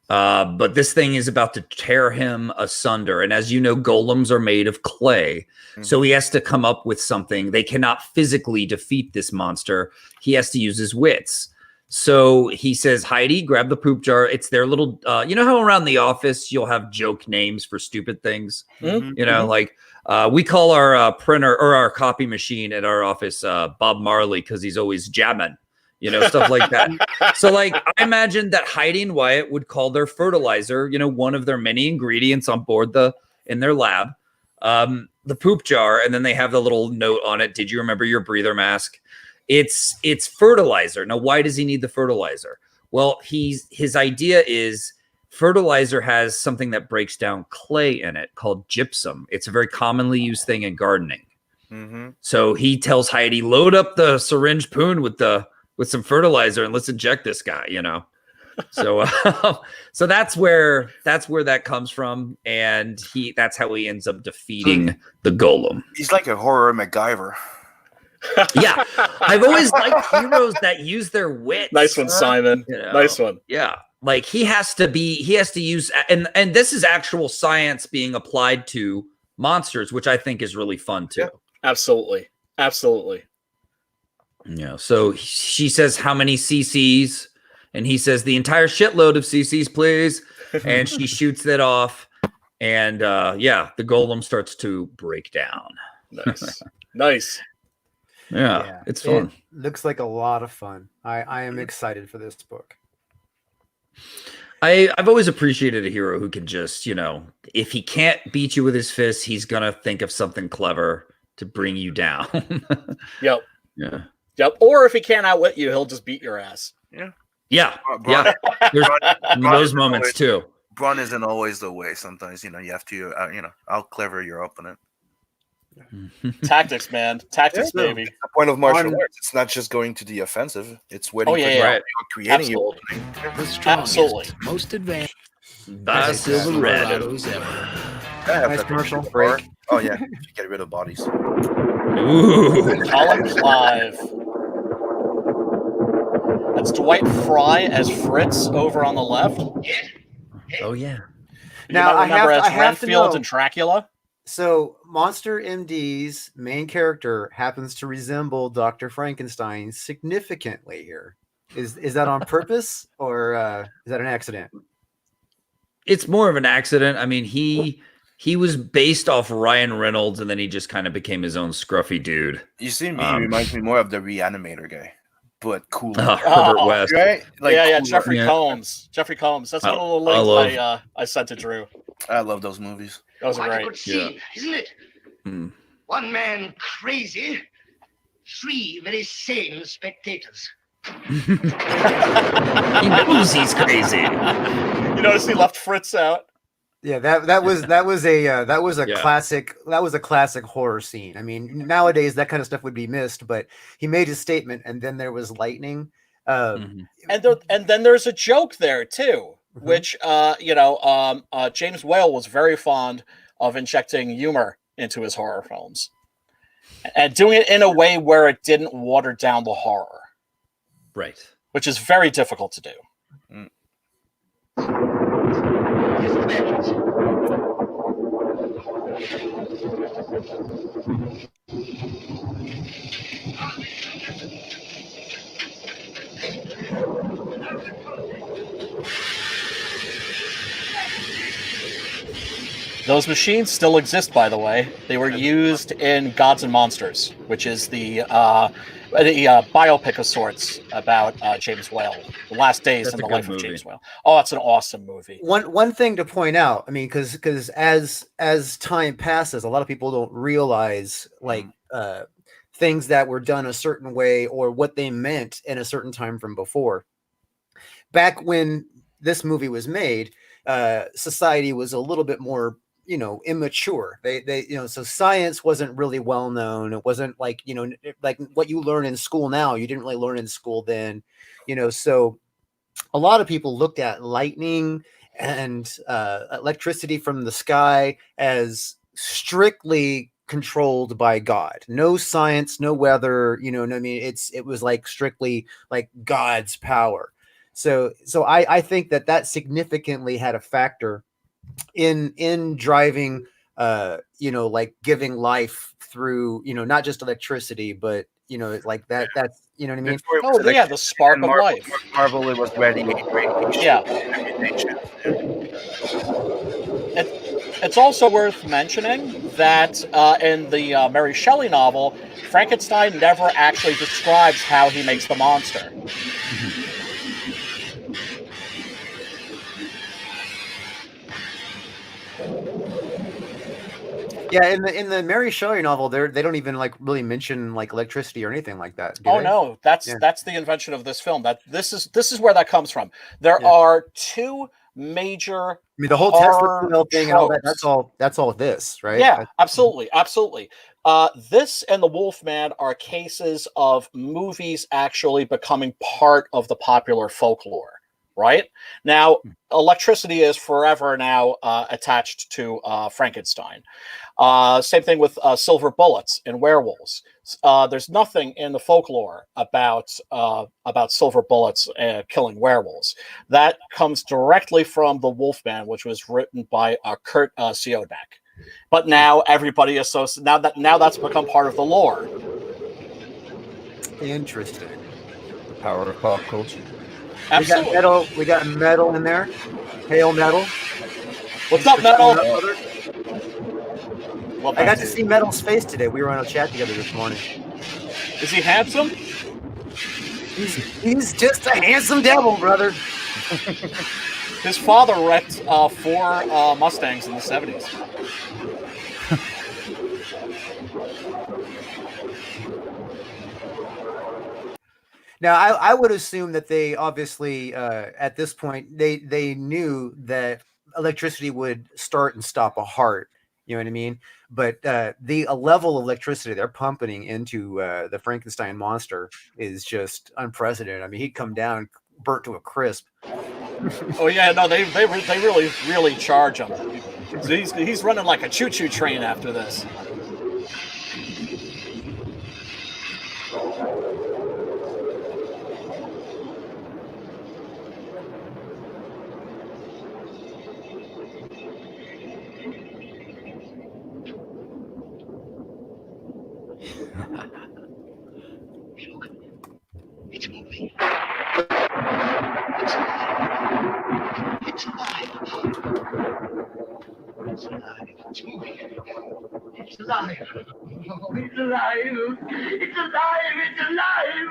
But this thing is about to tear him asunder. And as you know, golems are made of clay. Mm-hmm. So he has to come up with something. They cannot physically defeat this monster. He has to use his wits. So he says, Heidi, grab the poop jar. It's their little, you know how around the office you'll have joke names for stupid things? Mm-hmm. Like we call our printer or our copy machine at our office Bob Marley because he's always jamming. Stuff like that. So like, I imagine that Heidi and Wyatt would call their fertilizer, one of their many ingredients on board in their lab, the poop jar. And then they have the little note on it. Did you remember your breather mask? It's fertilizer. Now, why does he need the fertilizer? Well, his idea is fertilizer has something that breaks down clay in it called gypsum. It's a very commonly used thing in gardening. Mm-hmm. So he tells Heidi, load up the syringe poon with some fertilizer and let's inject this guy, So so that's where that comes from. And that's how he ends up defeating the golem. He's like a horror MacGyver. Yeah. I've always liked heroes that use their wits. Nice one, Simon. Nice one. Yeah. Like he has to use, and this is actual science being applied to monsters, which I think is really fun too. Yeah. Absolutely. Absolutely. Yeah. So she says, how many cc's? And he says, the entire shitload of cc's, please. And she shoots that off. And the golem starts to break down. Nice. Nice. Yeah. It's fun. It looks like a lot of fun. I am excited for this book. I've always appreciated a hero who can just, if he can't beat you with his fists, he's going to think of something clever to bring you down. Yep. Yeah. Yep. Or if he can't outwit you, he'll just beat your ass. Yeah. Yeah. Yeah. There's those moments too. Brawn isn't always the way. Sometimes, you have to, out clever your opponent. Tactics, man. Tactics, baby. It's the point of martial arts. It's not just going to the offensive. It's waiting for creating your opening. The strongest, most advanced. Nice commercial break. Oh yeah, get rid of bodies. Ooh. Colin Clive. That's Dwight Fry as Fritz over on the left. Oh yeah. Now I have to know. And Dracula. So Monster MD's main character happens to resemble Dr. Frankenstein significantly here. Is that on purpose or is that an accident? It's more of an accident. I mean, he was based off Ryan Reynolds, and then he just kind of became his own scruffy dude. You see, me reminds me more of the Reanimator guy, but cool. Herbert West, right? Like Jeffrey Combs. Jeffrey Combs. That's one of the links I sent to Drew. I love those movies. Those are great. Good scene, isn't it? One man crazy, 3 very sane spectators. He knows he's crazy. You notice he left Fritz out. Yeah, that was a classic horror scene. I mean, nowadays that kind of stuff would be missed, but he made his statement, and then there was lightning. And then there's a joke there too, which James Whale was very fond of injecting humor into his horror films, and doing it in a way where it didn't water down the horror. Right. Which is very difficult to do. his vengeance. Those machines still exist, by the way. They were used in Gods and Monsters, which is the biopic of sorts about James Whale, the last days That's in a the good life movie. of James Whale. Oh, it's an awesome movie. One thing to point out, I mean, because as time passes, a lot of people don't realize like things that were done a certain way or what they meant in a certain time from before. Back when this movie was made, society was a little bit more, immature. They so science wasn't really well known. It wasn't like, like what you learn in school now, you didn't really learn in school then, so a lot of people looked at lightning and electricity from the sky as strictly controlled by God. No science, no weather, I mean, it was like strictly like God's power. So I think that significantly had a factor in driving, like giving life through, not just electricity, but like that's what I mean. Before it Oh, was yeah, the spark and of life. Marvel, it was radiation. Yeah. Radiation. It's also worth mentioning that in the Mary Shelley novel, Frankenstein never actually describes how he makes the monster. Yeah, in the Mary Shelley novel, they don't even like really mention like electricity or anything like that. Do Oh they? no, that's Yeah. that's the invention of this film. That this is where that comes from. There Yeah. are two major I mean, the whole Tesla horror coil thing and all that. tropes. That's all this, right? Yeah, absolutely. This and The Wolfman are cases of movies actually becoming part of the popular folklore. Right now, electricity is forever now attached to Frankenstein. Same thing with silver bullets and werewolves. There's nothing in the folklore about silver bullets killing werewolves. That comes directly from The Wolfman, which was written by Kurt Siodmak. But now everybody associates now that's become part of the lore. Interesting. The power of pop culture. Absolutely. We got metal in there. Hail metal. What's up, Metal? Well, I got to see Metal's face today. We were on a chat together this morning. Is he handsome? He's just a handsome devil, brother. His father wrecked 4 Mustangs in the 70s. Now, I would assume that they obviously, at this point, they knew that electricity would start and stop a heart. You know what I mean? But the level of electricity they're pumping into the Frankenstein monster is just unprecedented. I mean, he'd come down burnt to a crisp. Oh yeah, no, they really charge him. He's running like a choo-choo train after this. It's moving. It's alive. It's alive. It's alive. It's moving. It's alive. Oh, it's alive. It's alive. It's alive.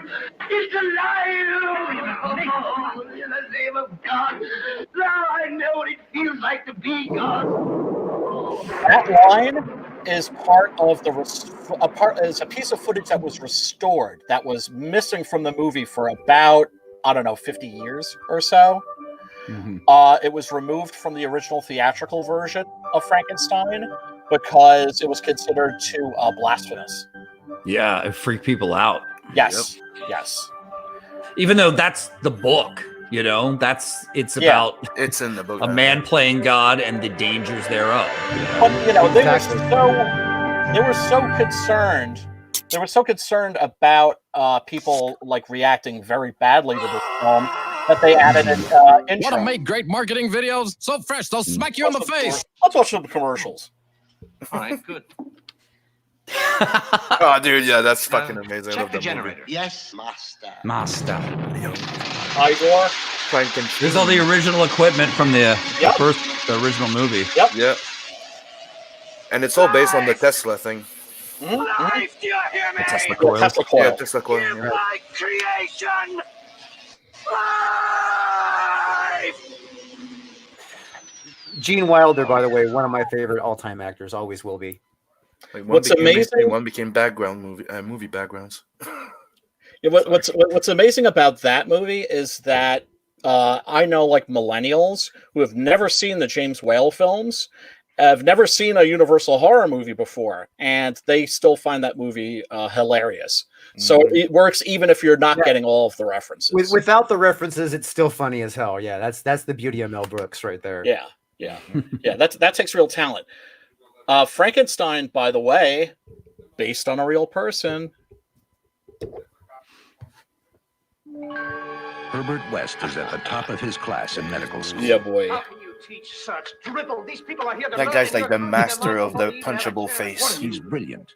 It's alive. Oh, in the name of God. Now I know what it feels like to be God. That line is part of is a piece of footage that was restored, that was missing from the movie for about, I don't know, 50 years or so. Mm-hmm. It was removed from the original theatrical version of Frankenstein because it was considered too blasphemous. Yeah, it freaked people out. Yes. Even though that's the book, it's about It's in the book. a man playing God and the dangers thereof. But they were so concerned. They were so concerned about people like reacting very badly to this film that they added an intro. Want to make great marketing videos? So fresh, they'll smack you in the face. Let's watch some commercials. All right, good. Oh, dude, yeah, that's fucking amazing. I Check love the that generator. movie. Yes, master. Master. Igor. Frankenstein. There's all the original equipment from the Yep. the original movie. Yep. Yeah. And it's all based on the Tesla thing. Life, do you hear me? Tesla Cool. coil. Tesla coil. Yeah, Tesla coil. Hear Yeah. my creation. Life. Gene Wilder, by the way, one of my favorite all-time actors, always will be. Like What's amazing- One became background movie backgrounds. Yeah, what's amazing about that movie is that I know like millennials who have never seen the James Whale films, have never seen a Universal horror movie before, and they still find that movie hilarious. So it works even if you're not getting all of the references. Without the references, it's still funny as hell. Yeah, that's the beauty of Mel Brooks right there. Yeah. Yeah, that takes real talent. Frankenstein, by the way, based on a real person. Herbert West is at the top of his class in medical school. Yeah, boy. How can you teach such dribble? These people are here to That learn guy's and like you're the telling them master not of to the believe punchable that. face. He's brilliant.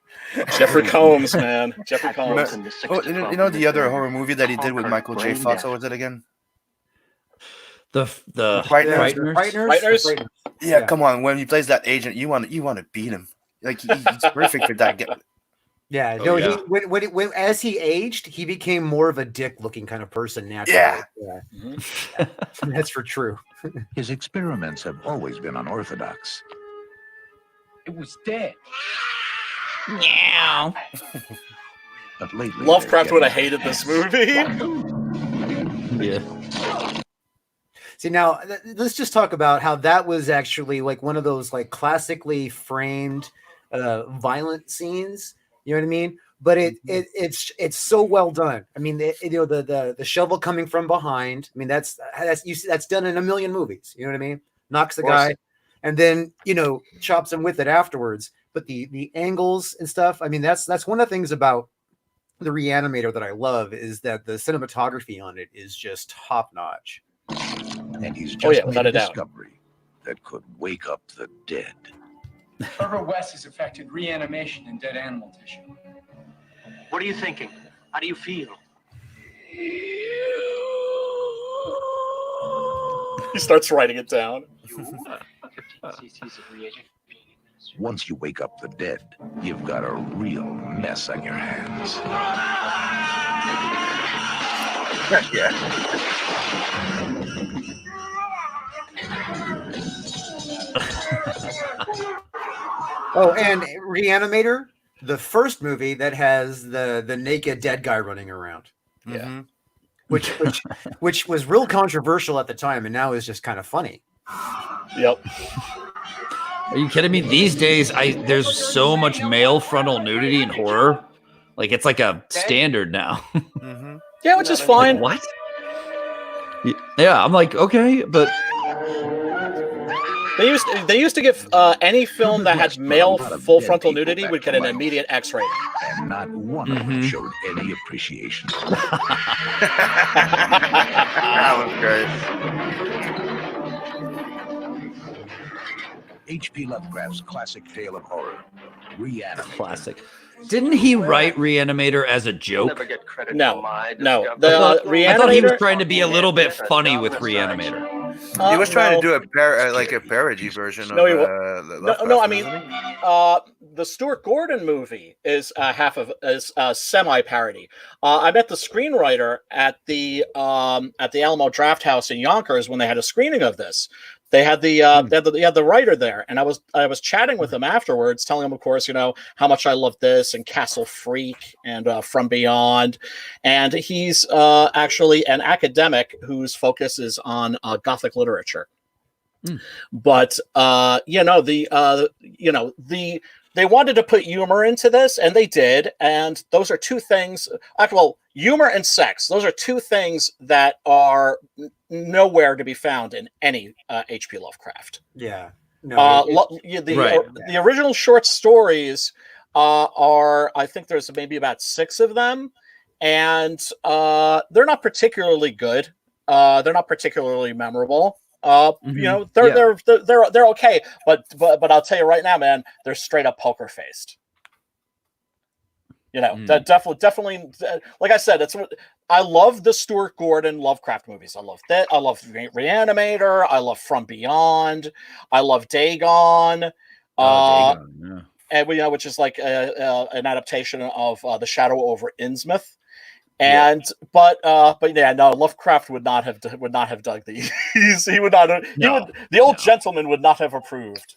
Jeffrey Combs, man. Jeffrey Combs. Oh, you know the other horror movie that he did with Michael J. Fox? What was it again? The Frighteners. Frighteners? Yeah, come on. When he plays that agent, you want to beat him. Like he's perfect for that. Yeah, Oh, no, yeah. When as he aged, he became more of a dick-looking kind of person naturally. Yeah. That's for true. His experiments have always been unorthodox. It was dead. Meow. But lately, Lovecraft they're would have getting hated this movie. Yeah. See, now let's just talk about how that was actually like one of those like classically framed violent scenes. You know what I mean? But it's so well done. I mean, the shovel coming from behind. I mean, that's done in a million movies. You know what I mean? Knocks the guy, and then chops him with it afterwards. But the angles and stuff. I mean, that's one of the things about the Reanimator that I love is that the cinematography on it is just top notch. And he's just without made a a doubt. discovery that could wake up the dead. Herbert West has affected reanimation in dead animal tissue. What are you thinking? How do you feel? He starts writing it down. 15 cc's of reagent being administered. Once you wake up the dead, you've got a real mess on your hands. Oh, and Reanimator, the first movie that has the naked dead guy running around. Yeah. Which was real controversial at the time, and now is just kind of funny. Yep. Are you kidding me? These days, there's so much male frontal nudity in horror. Like it's like a standard now. Yeah, which is fine. What? Yeah, I'm like, okay, but They used to give any film that had male full frontal nudity would get an immediate X rating. And not one of them showed any appreciation. That was great. H.P. Lovecraft's classic tale of horror, Reanimator. classic. Didn't he write Reanimator as a joke? Never get credit No, for my no. discovery. The I thought he was Reanimator. trying to be a little bit funny with Reanimator. He was trying no. to do a parody version No, he of No, Lovecraft, no, I mean, wasn't he? the Stuart Gordon movie is semi parody. I met the screenwriter at the Alamo Draft House in Yonkers when they had a screening of this. They had the writer there, and I was chatting with him afterwards, telling him, of course, how much I love this and Castle Freak and From Beyond, and he's actually an academic whose focus is on Gothic literature. But they wanted to put humor into this, and they did. And those are two things. Well, humor and sex; those are two things that are nowhere to be found in any H.P. Lovecraft. Yeah. No. The original short stories are, I think, there's maybe about 6 of them, and they're not particularly good. They're not particularly memorable. You know, Yeah. they're okay, but I'll tell you right now, man, they're straight up poker faced. You know, that definitely, like I said, I love the Stuart Gordon Lovecraft movies. I love that. I love Reanimator. I love From Beyond. I love Dagon. Dagon, yeah. And you know, which is like an adaptation of The Shadow over Innsmouth. And but yeah, no, Lovecraft would not have dug these. He would not. The old gentleman would not have approved.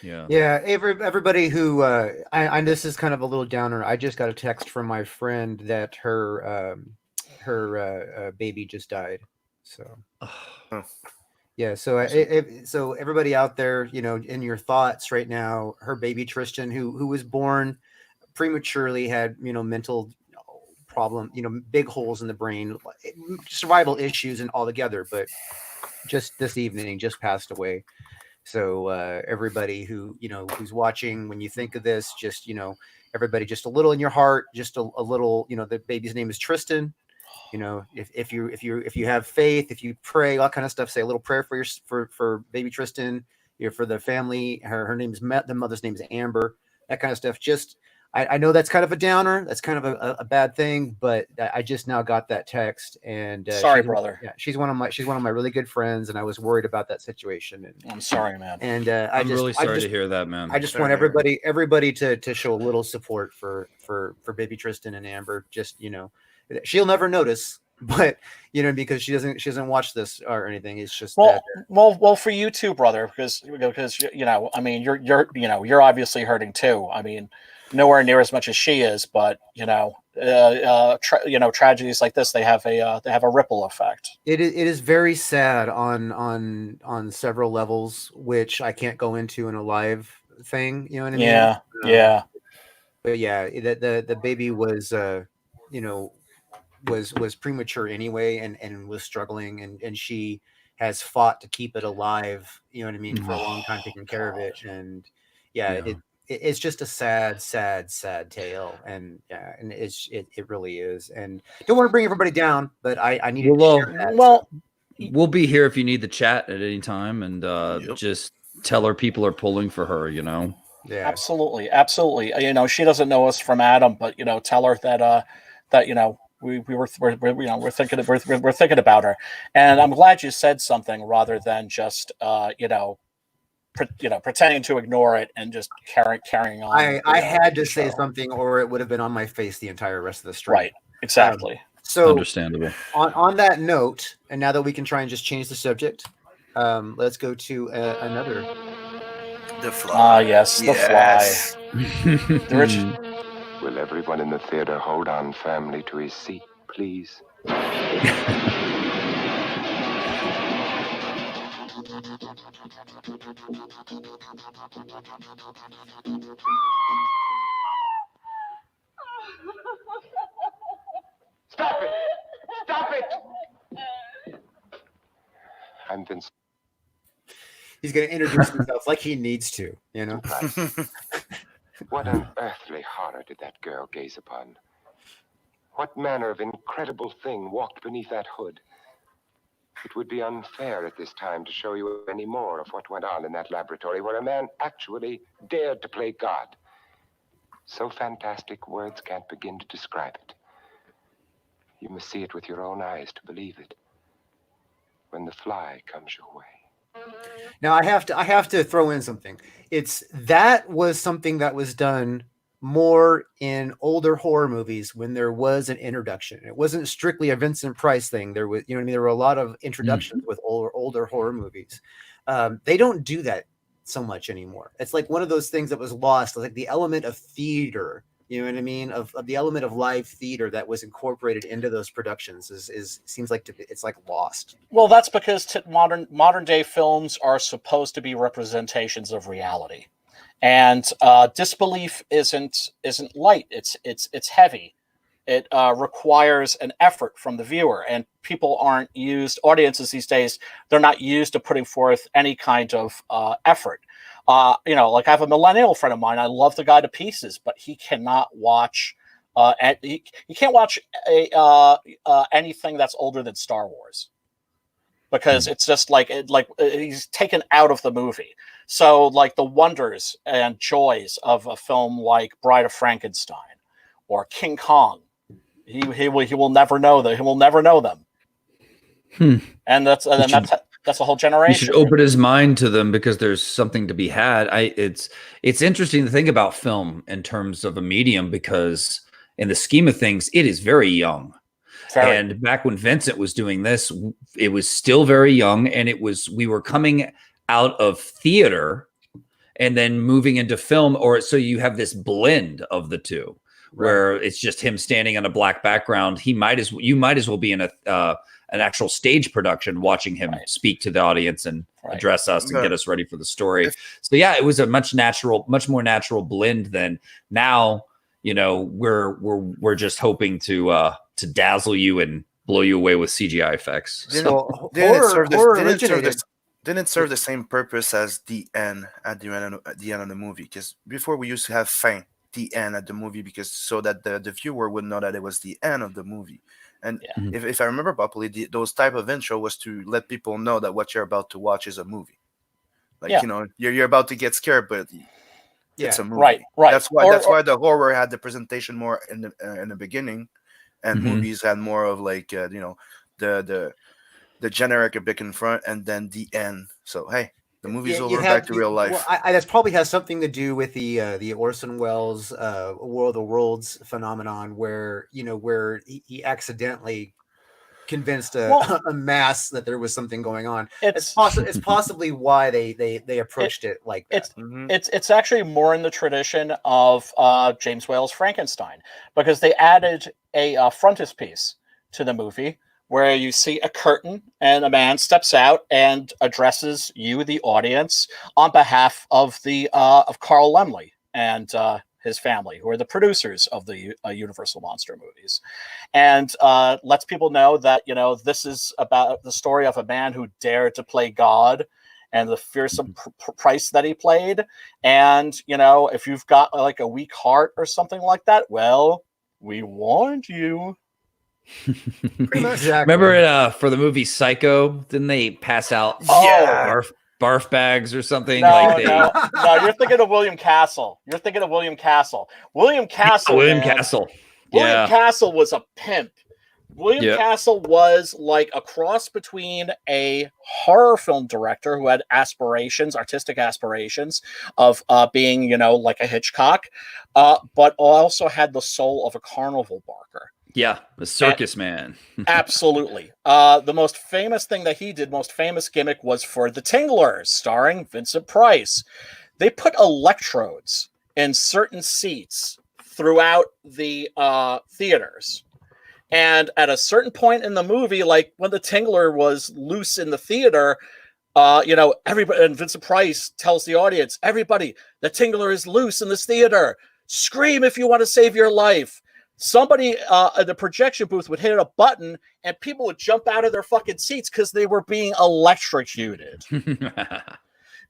Yeah. Yeah, everybody who I this is kind of a little downer. I just got a text from my friend that her baby just died. So yeah, so so everybody out there, you know, in your thoughts right now, her baby Tristan, who was born prematurely, had, you know, mental problem, you know, big holes in the brain, survival issues and all together, but just this evening just passed away. So everybody who, you know, who's watching, when you think of this, just, you know, everybody, just a little in your heart, just a little, you know, the baby's name is Tristan. You know, if you have faith, if you pray, all kind of stuff, say a little prayer for for baby Tristan, you know, for the family. Her name's the mother's name is Amber. That kind of stuff. Just I know that's kind of a downer. That's kind of a bad thing, but I just now got that text, and sorry, brother. Yeah, she's one of my really good friends, and I was worried about that situation. And I'm sorry, man. And I'm really sorry to hear that, man. I just want everybody to show a little support for baby Tristan and Amber. Just, you know, she'll never notice, but, you know, because she doesn't watch this or anything. It's just well for you too, brother, because you know, I mean, you're obviously hurting too. I mean, nowhere near as much as she is, but you know, tragedies like this, they have a ripple effect. It is very sad on several levels, which I can't go into in a live thing. You know what I mean? Yeah. But yeah, the baby was you know, was premature anyway, and was struggling, and she has fought to keep it alive. You know what I mean? For a long time, taking care of it, and yeah. It's just a sad tale, and yeah, and it really is. And don't want to bring everybody down, but I need to share that. Well, we'll be here if you need the chat at any time, and just tell her people are pulling for her. You know. Yeah, absolutely. You know, she doesn't know us from Adam, but you know, tell her that you know, we're thinking about her, and I'm glad you said something rather than just pretending to ignore it and just carrying on. I had to say something, or it would have been on my face the entire rest of the stream. Right, exactly. So understandable. On that note, and now that we can try and just change the subject, let's go to another. The Fly. Yes, The Fly. Will everyone in the theater hold on firmly to his seat, please? Stop it! Stop it! I'm Vince. He's going to introduce himself like he needs to, you know. What unearthly horror did that girl gaze upon? What manner of incredible thing walked beneath that hood? It would be unfair at this time to show you any more of what went on in that laboratory where a man actually dared to play God. So fantastic, words can't begin to describe it. You must see it with your own eyes to believe it. When the fly comes your way. Now I have to throw in something. That was something that was done more in older horror movies when there was an introduction. It wasn't strictly a Vincent Price thing. There was, you know what I mean? There were a lot of introductions with older horror movies. They don't do that so much anymore. It's like one of those things that was lost, like the element of theater. You know what I mean? Of the element of live theater that was incorporated into those productions seems like it's like lost. Well, that's because modern day films are supposed to be representations of reality, and disbelief isn't light. It's heavy. It requires an effort from the viewer, and audiences these days, they're not used to putting forth any kind of effort. You know, like I have a millennial friend of mine. I love the guy to pieces, but he cannot watch And you can't watch anything that's older than Star Wars because it's just like he's taken out of the movie. So like the wonders and joys of a film like Bride of Frankenstein or King Kong, he will never know that. He will never know them. And that's a whole generation. He should open his mind to them because there's something to be had. It's interesting to think about film in terms of a medium because in the scheme of things, it is very young. And back when Vincent was doing this, it was still very young, and we were coming out of theater and then moving into film, so you have this blend of the two, where it's just him standing on a black background. You might as well be in an actual stage production, watching him speak to the audience and address us and get us ready for the story. So yeah, it was a much more natural blend than now. You know, we're just hoping to dazzle you and blow you away with CGI effects. Didn't serve the same purpose as the end at the end of the movie, because before we used to have fin, the end at the movie, because so that the viewer would know that it was the end of the movie. And if I remember properly, those type of intro was to let people know that what you're about to watch is a movie. Like you know, you're about to get scared, but it's a movie. Right. That's why the horror had the presentation more in the beginning, and movies had more of like the generic a bit in front, and then the end. So hey, the movie's over, back to real life. Well, that probably has something to do with the Orson Welles War of the Worlds phenomenon, where he accidentally convinced a mass that there was something going on. It's possibly why they approached it like that. It's actually more in the tradition of James Whale's Frankenstein, because they added a frontispiece to the movie where you see a curtain and a man steps out and addresses you, the audience, on behalf of of Carl Laemmle and his family, who are the producers of the Universal Monster movies, and lets people know that this is about the story of a man who dared to play God and the fearsome price that he paid. And if you've got like a weak heart or something like that, well, we warned you. Exactly. Remember for the movie Psycho, didn't they pass out barf bags or something? No, you're thinking of William Castle. William Castle. William Castle was a pimp. William Castle was like a cross between a horror film director who had artistic aspirations of being, like a Hitchcock, but also had the soul of a carnival barker. Yeah, the circus man. Absolutely. The most famous thing that he did, most famous gimmick, was for The Tinglers, starring Vincent Price. They put electrodes in certain seats throughout the theaters. And at a certain point in the movie, like when the Tingler was loose in the theater, everybody, and Vincent Price tells the audience, everybody, the Tingler is loose in this theater. Scream if you want to save your life. Somebody at the projection booth would hit a button and people would jump out of their fucking seats because they were being electrocuted.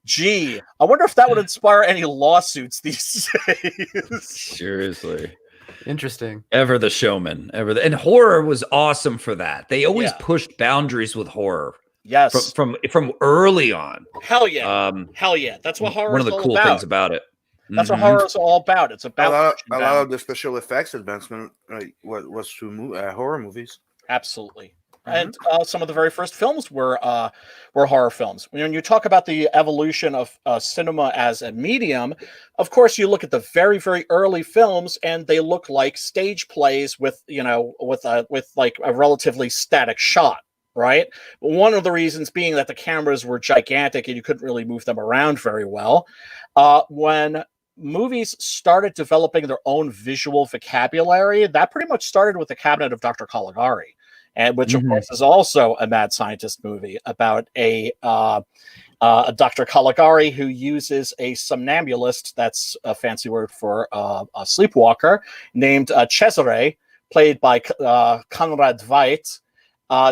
Gee, I wonder if that would inspire any lawsuits these days. Seriously. Interesting. Ever the showman. And horror was awesome for that. They always pushed boundaries with horror. Yes. From early on. Hell yeah. That's what horror is all about. One of the cool things about it. That's what horror is all about. It's about a lot of the special effects advancement was through horror movies. Absolutely. And some of the very first films were horror films. When you talk about the evolution of cinema as a medium, of course you look at the very, very early films, and they look like stage plays with like a relatively static shot. Right. One of the reasons being that the cameras were gigantic and you couldn't really move them around very well. When movies started developing their own visual vocabulary, that pretty much started with The Cabinet of Dr. Caligari, and which of course is also a mad scientist movie about a Dr. Caligari who uses a somnambulist, that's a fancy word for a sleepwalker, named Cesare, played by Conrad Veidt,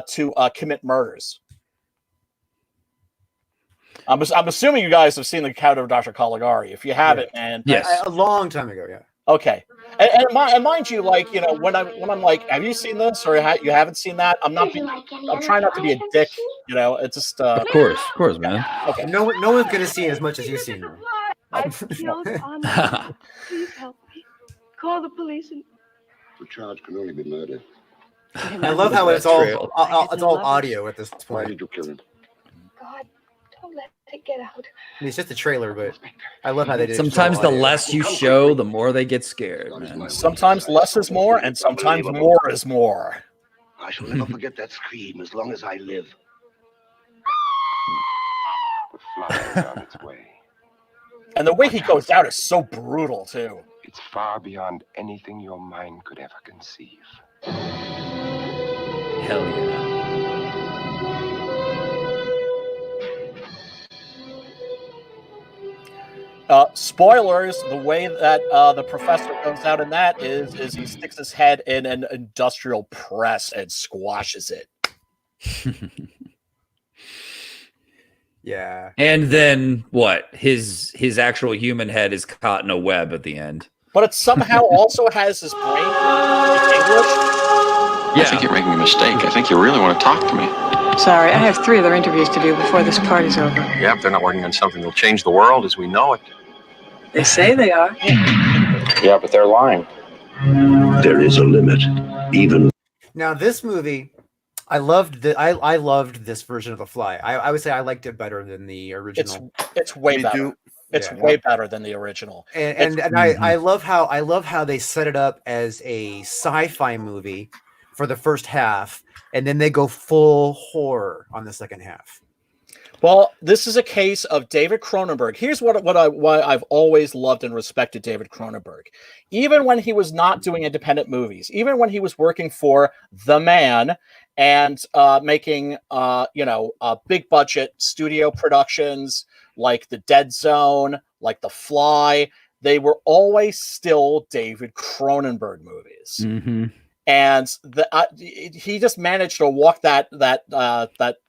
to commit murders. I'm assuming you guys have seen The Cabinet of Dr. Caligari. If you haven't, man, a long time ago, Okay. And mind you, like, you know, when I'm like, have you seen this or you haven't seen that? I'm trying not to be a dick. You know, it's just. Of course, man. Okay. No one's gonna see as much as you've seen. Though. I've killed Anna. Please help me. Call the police and. The charge can only be murder. I love how it's all audio at this Why point. did you kill him? God, don't let it get out. I mean, it's just a trailer, but I love how they did. Sometimes the less you show, the more they get scared, man. Sometimes less is more, and sometimes more is more. I shall never forget that scream as long as I live. The fly is on its way. And the way he goes out is so brutal too. It's far beyond anything your mind could ever conceive. Hell yeah. Spoilers, the way that the professor comes out in that is he sticks his head in an industrial press and squashes it. Yeah. And then what? His actual human head is caught in a web at the end. But it somehow also has his brain English. I think you're making a mistake. I think you really want to talk to me. Sorry, I have 3 other interviews to do before this party's over. Yeah, but they're not working on something that'll change the world as we know it. They say they are. Yeah, but they're lying. There is a limit, even. Now this movie, I loved I loved this version of The Fly. I would say I liked it better than the original. It's way better. It's way better than the original. And I love how they set it up as a sci-fi movie for the first half, and then they go full horror on the second half. Well, this is a case of David Cronenberg. Here's why I've always loved and respected David Cronenberg. Even when he was not doing independent movies, even when he was working for The Man and making big budget studio productions like The Dead Zone, like The Fly, they were always still David Cronenberg movies. Mm-hmm. And he just managed to walk that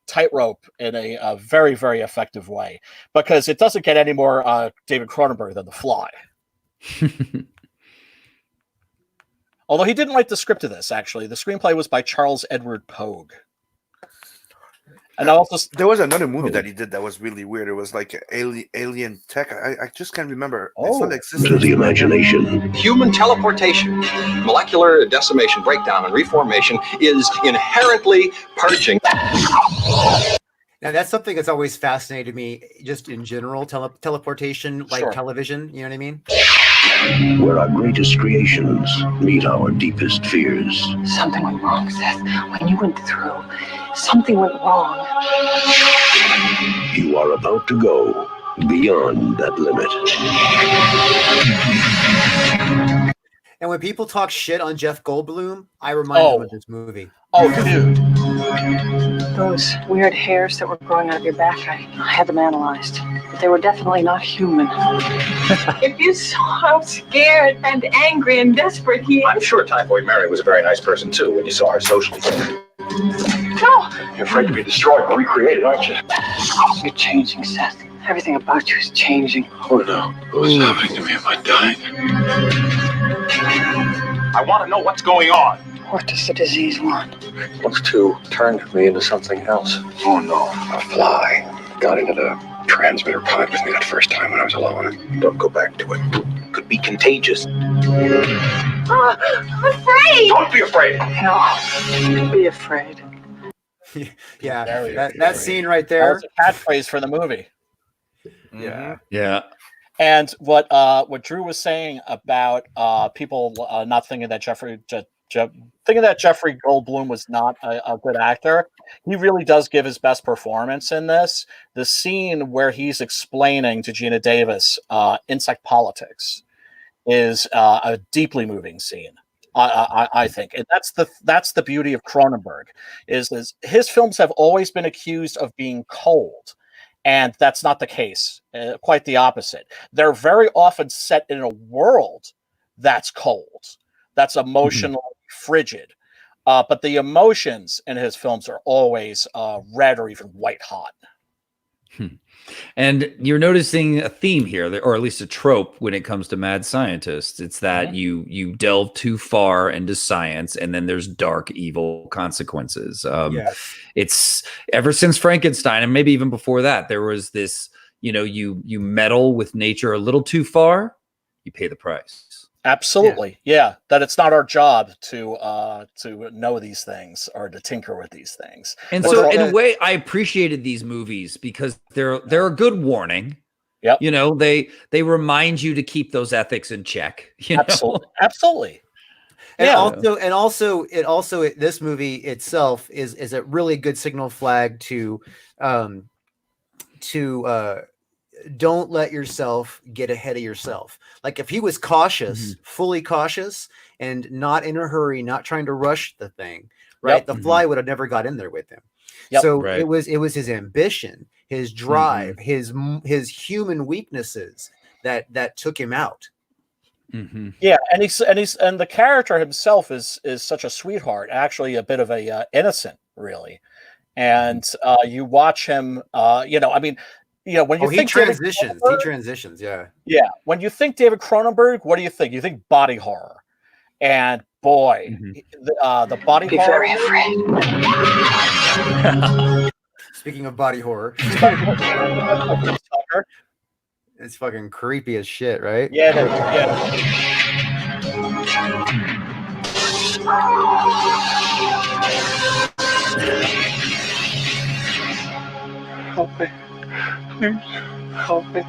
tightrope in a very, very effective way, because it doesn't get any more David Cronenberg than The Fly. Although he didn't write the script of this, actually. The screenplay was by Charles Edward Pogue. And also, there was another movie that he did that was really weird. It was like alien tech. I just can't remember. To the imagination. Human teleportation, molecular decimation, breakdown, and reformation is inherently purging. Now that's something that's always fascinated me, just in general, teleportation, like television. You know what I mean? Where our greatest creations meet our deepest fears. Something went wrong, Seth. When you went through, something went wrong. You are about to go beyond that limit. And when people talk shit on Jeff Goldblum, I remind them of this movie. Oh, dude. Those weird hairs that were growing out of your back, I had them analyzed. But they were definitely not human. If you saw how scared and angry and desperate he is. I'm sure Typhoid Mary was a very nice person, too, when you saw her socially. No! You're afraid to be destroyed or recreated, aren't you? You're changing, Seth. Everything about you is changing. Oh, no. What's happening to me? Am I dying? I want to know what's going on. What does the disease want? It wants to turn me into something else. Oh, no. A fly got into the transmitter pod with me that first time when I was alone. Don't go back to it. It could be contagious. I'm afraid! Don't be afraid! No, be afraid. Yeah, that scene right there. That was a catchphrase for the movie. Yeah. And what Drew was saying about people not thinking that Jeffrey Goldblum was not a good actor, he really does give his best performance in this. The scene where he's explaining to Gina Davis insect politics is a deeply moving scene. I think, and that's the beauty of Cronenberg is his films have always been accused of being cold. And that's not the case. Quite the opposite. They're very often set in a world that's cold, that's emotionally frigid. But the emotions in his films are always red or even white hot. And you're noticing a theme here, or at least a trope when it comes to mad scientists. It's that you delve too far into science, and then there's dark, evil consequences. Yes. It's ever since Frankenstein, and maybe even before that, there was this. You meddle with nature a little too far, you pay the price. Absolutely, yeah. That it's not our job to know these things or to tinker with these things. And so, in a way, I appreciated these movies because they're a good warning. Yep. They remind you to keep those ethics in check. Absolutely. And also, this movie itself is a really good signal flag to don't let yourself get ahead of yourself. Like if he was cautious, fully cautious, and not in a hurry, not trying to rush the thing, right? The fly would have never got in there with him. So it was his ambition, his drive, his human weaknesses that took him out. Yeah, and the character himself is such a sweetheart, actually a bit of a innocent, really. And you watch him, when you think he transitions, yeah. Yeah, when you think David Cronenberg, what do you think? You think body horror, and boy, the body Be horror. very afraid. Speaking of body horror, it's fucking creepy as shit, right? Yeah, Help me. Please help me.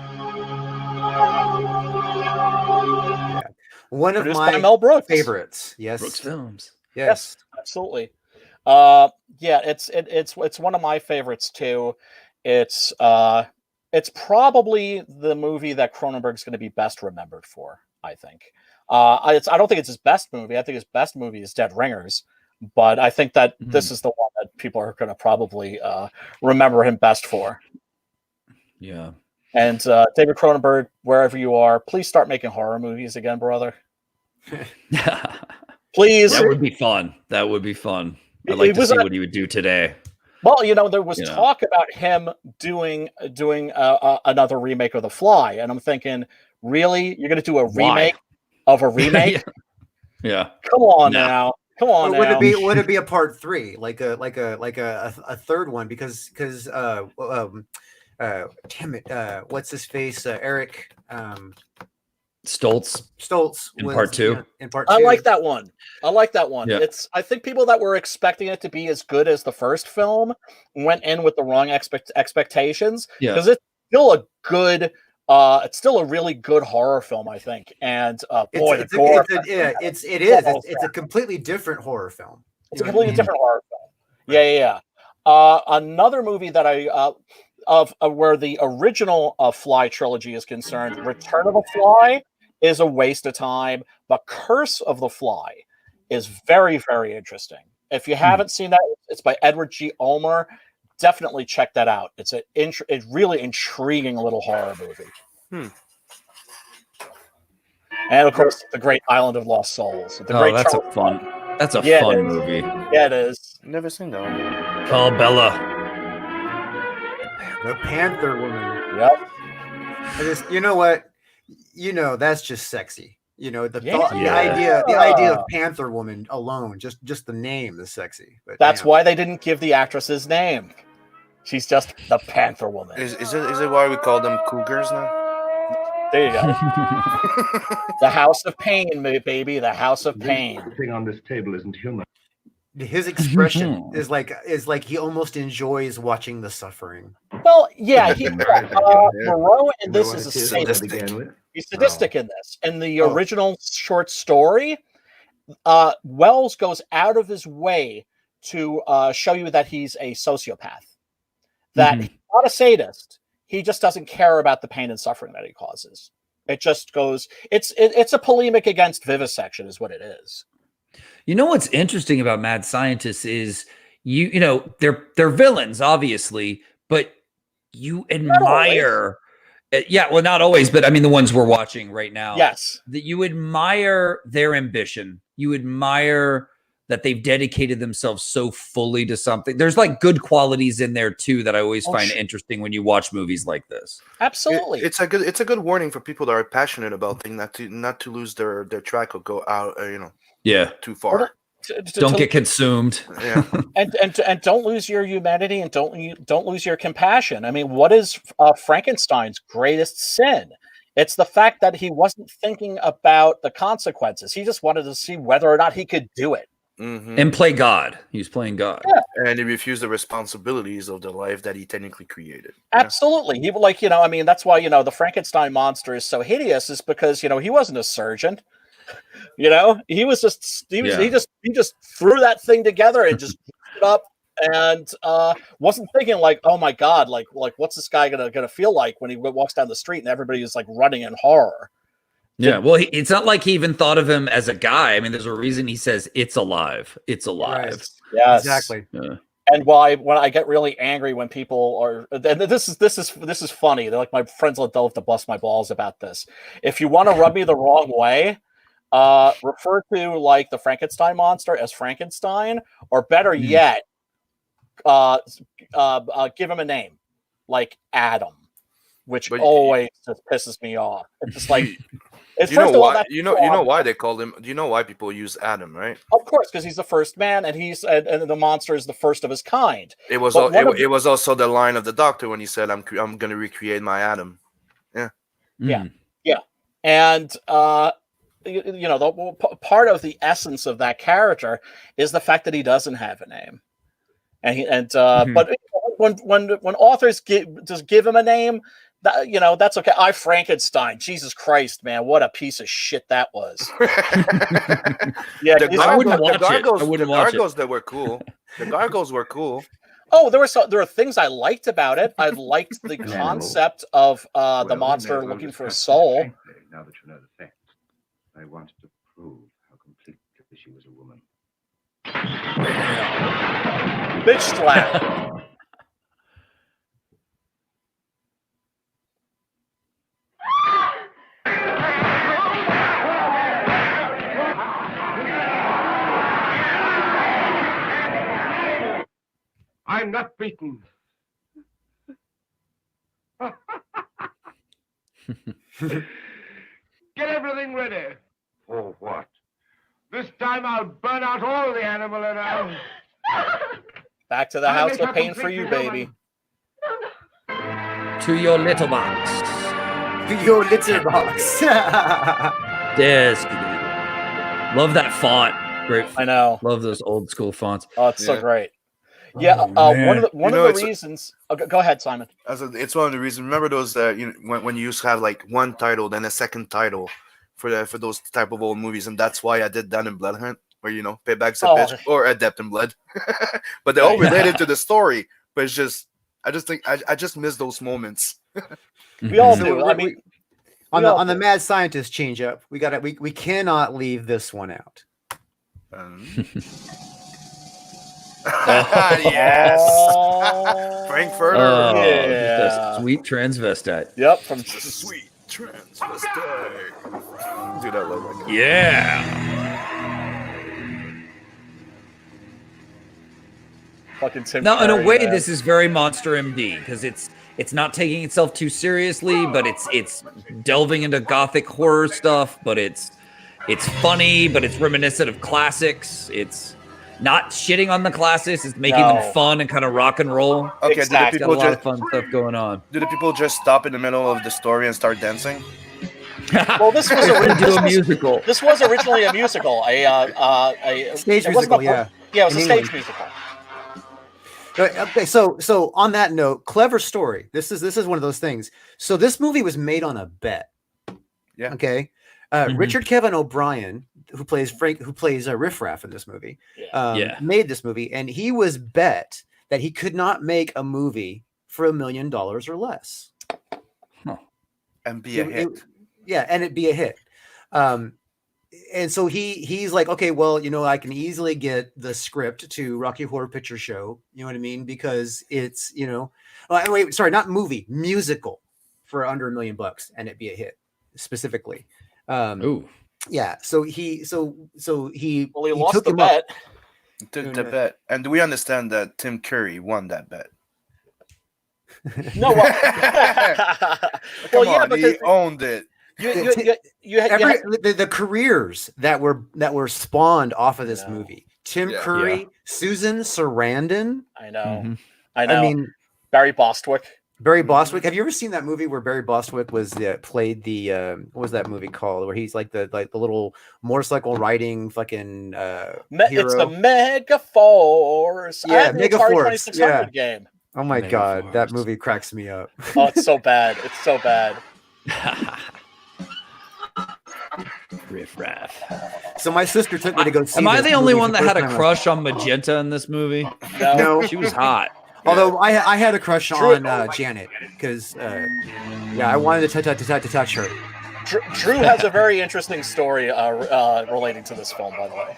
Yeah. One of Produced my by Mel Brooks. favorites. Yes. Brooks Films. Yes. Absolutely. It's one of my favorites too. It's probably the movie that Cronenberg's going to be best remembered for, I think. I don't think it's his best movie. I think his best movie is Dead Ringers, but I think that this is the one that people are going to probably remember him best for. Yeah. And David Cronenberg, wherever you are, please start making horror movies again, brother. Please. That would be fun. I'd like to see what he would do today. Well, there was talk about him doing another remake of The Fly, and I'm thinking, really, you're going to do a remake of a remake? Yeah. Come on now. Come on Would now. it be a part 3, like a third one? Because damn it, what's his face? Eric Stoltz in part 2. In part 2. I like that one. Yeah. I think people that were expecting it to be as good as the first film went in with the wrong expectations. Yeah. Because it's still a good. It's still a really good horror film, I think. And boy, the gore. It's a completely different horror film. It's a completely different horror film. Yeah. Another movie that where the original Fly trilogy is concerned, Return of the Fly is a waste of time. The Curse of the Fly is very, very interesting. If you haven't seen that, it's by Edward G. Ulmer. Definitely check that out. It's a really intriguing little horror movie. And of course, The Great Island of Lost Souls. That's a fun movie. Yeah, it is. Never seen that one. Call Bella. The Panther Woman. Yep. You know what? That's just sexy. The idea of Panther Woman alone, just the name is sexy. But that's why they didn't give the actress's name. She's just the Panther Woman. Is it why we call them cougars now? There you go. The House of Pain, baby. The House of Pain. Everything on this table isn't human. His expression is like he almost enjoys watching the suffering. Well, yeah, Moreau in this is a sadist. He's sadistic in this. In the original short story, Wells goes out of his way to show you that he's a sociopath. That he's not a sadist. He just doesn't care about the pain and suffering that he causes. It just goes. It's a polemic against vivisection, is what it is. You know what's interesting about mad scientists is they're villains, obviously, but you admire. Well, not always, but I mean the ones we're watching right now. Yes, that you admire their ambition. You admire that they've dedicated themselves so fully to something. There's like good qualities in there too that I always find interesting when you watch movies like this. Absolutely. It's a good warning for people that are passionate about things not to lose their track or go out too far. Don't get consumed. Yeah. and don't lose your humanity, and don't lose your compassion. I mean, what is Frankenstein's greatest sin? It's the fact that he wasn't thinking about the consequences. He just wanted to see whether or not he could do it. Mm-hmm. And play God. He was playing God. Yeah. And he refused the responsibilities of the life that he technically created. Absolutely. He I mean, that's why, the Frankenstein monster is so hideous, is because, he wasn't a surgeon. He was just he just threw that thing together and just it up, and wasn't thinking like, oh my God, like what's this guy gonna feel like when he walks down the street and everybody is like running in horror. Yeah, well, it's not like he even thought of him as a guy. I mean, there's a reason he says it's alive. It's alive. Right. Yes, exactly. Yeah. And when I get really angry when people are, and this is funny. They're like, my friends will have to bust my balls about this. If you want to rub me the wrong way, refer to like the Frankenstein monster as Frankenstein, or better yet, give him a name like Adam, which always just pisses me off. It's just like. You know why? You know why they called him? Do you know why people use Adam, right? Of course, because he's the first man, and and the monster is the first of his kind. It was also the line of the Doctor when he said, "I'm going to recreate my Adam." Yeah. Yeah. And the part of the essence of that character is the fact that he doesn't have a name, but when authors give him a name. That's okay. I Frankenstein. Jesus Christ, man, what a piece of shit that was. Yeah, I wouldn't watch it. The gargoyles that were cool. The gargoyles were cool. Oh, there were things I liked about it. I liked the concept of the monster looking for a soul. Now that you know the facts, I wanted to prove how completely she was a woman. Bitch slap. I'm not beaten. Get everything ready. For what? This time I'll burn out all the animal around. Back to the house of pain for you, baby. To your little box. To your litter box. Yes. Love that font. Great. I know. Love those old school fonts. Oh, it's so great. Yeah, one of the reasons. Go ahead, Simon. It's one of the reasons. Remember those when you used to have like one title, then a second title for those type of old movies, and that's why I did that in Blood Hunt, where Payback's a bitch or Adept in Blood, but they're all related to the story. But it's just, I just miss those moments. We all do. I mean, on the Mad Scientist change up, we cannot leave this one out. Yes, Frankfurter. Oh, yeah. Sweet transvestite. Yep, from sweet transvestite. Dude, I love that guy. Yeah. Fucking Tim. Now, in a Curry, way, man. this is very Monster MD because it's not taking itself too seriously, but it's delving into gothic horror stuff. But it's funny, but it's reminiscent of classics. It's not shitting on the classics. It's making them fun and kind of rock and roll. Okay, exactly. Got a lot of fun stuff going on. Do the people just stop in the middle of the story and start dancing? Well, this was a musical. This was originally a musical, a stage musical. Yeah, it was a stage musical. Okay, so on that note, clever story. This is one of those things. So this movie was made on a bet. Yeah. Okay. Richard Kevin O'Brien, who plays Riff Raff in this movie, made this movie, and he was bet that he could not make a movie for $1 million or less, and be a hit. And it'd be a hit. And so he's like, okay, well, I can easily get the script to Rocky Horror Picture Show. You know what I mean? Because it's not movie, musical for under $1 million, and it'd be a hit specifically. Well, he he lost took the him bet. The bet. And do we understand that Tim Curry won that bet? No, well, Come yeah, on, because he owned it. The careers that were spawned off of this movie. Tim Curry, Susan Sarandon. I know. Mm-hmm. I know. I mean, Barry Bostwick. Barry Bostwick. Have you ever seen that movie where Barry Bostwick was played the what was that movie called? Where he's like the little motorcycle riding fucking hero. It's the Mega Force. Yeah, the Mega Atari Force. 2600 game. Oh my god, that movie cracks me up. Oh, it's so bad. It's so bad. Riff raff. So my sister took me to go see. Am I the only one that had a time crush on Magenta in this movie? No, she was hot. Although I had a crush on Janet because I wanted to touch her. Drew has a very interesting story relating to this film, by the way.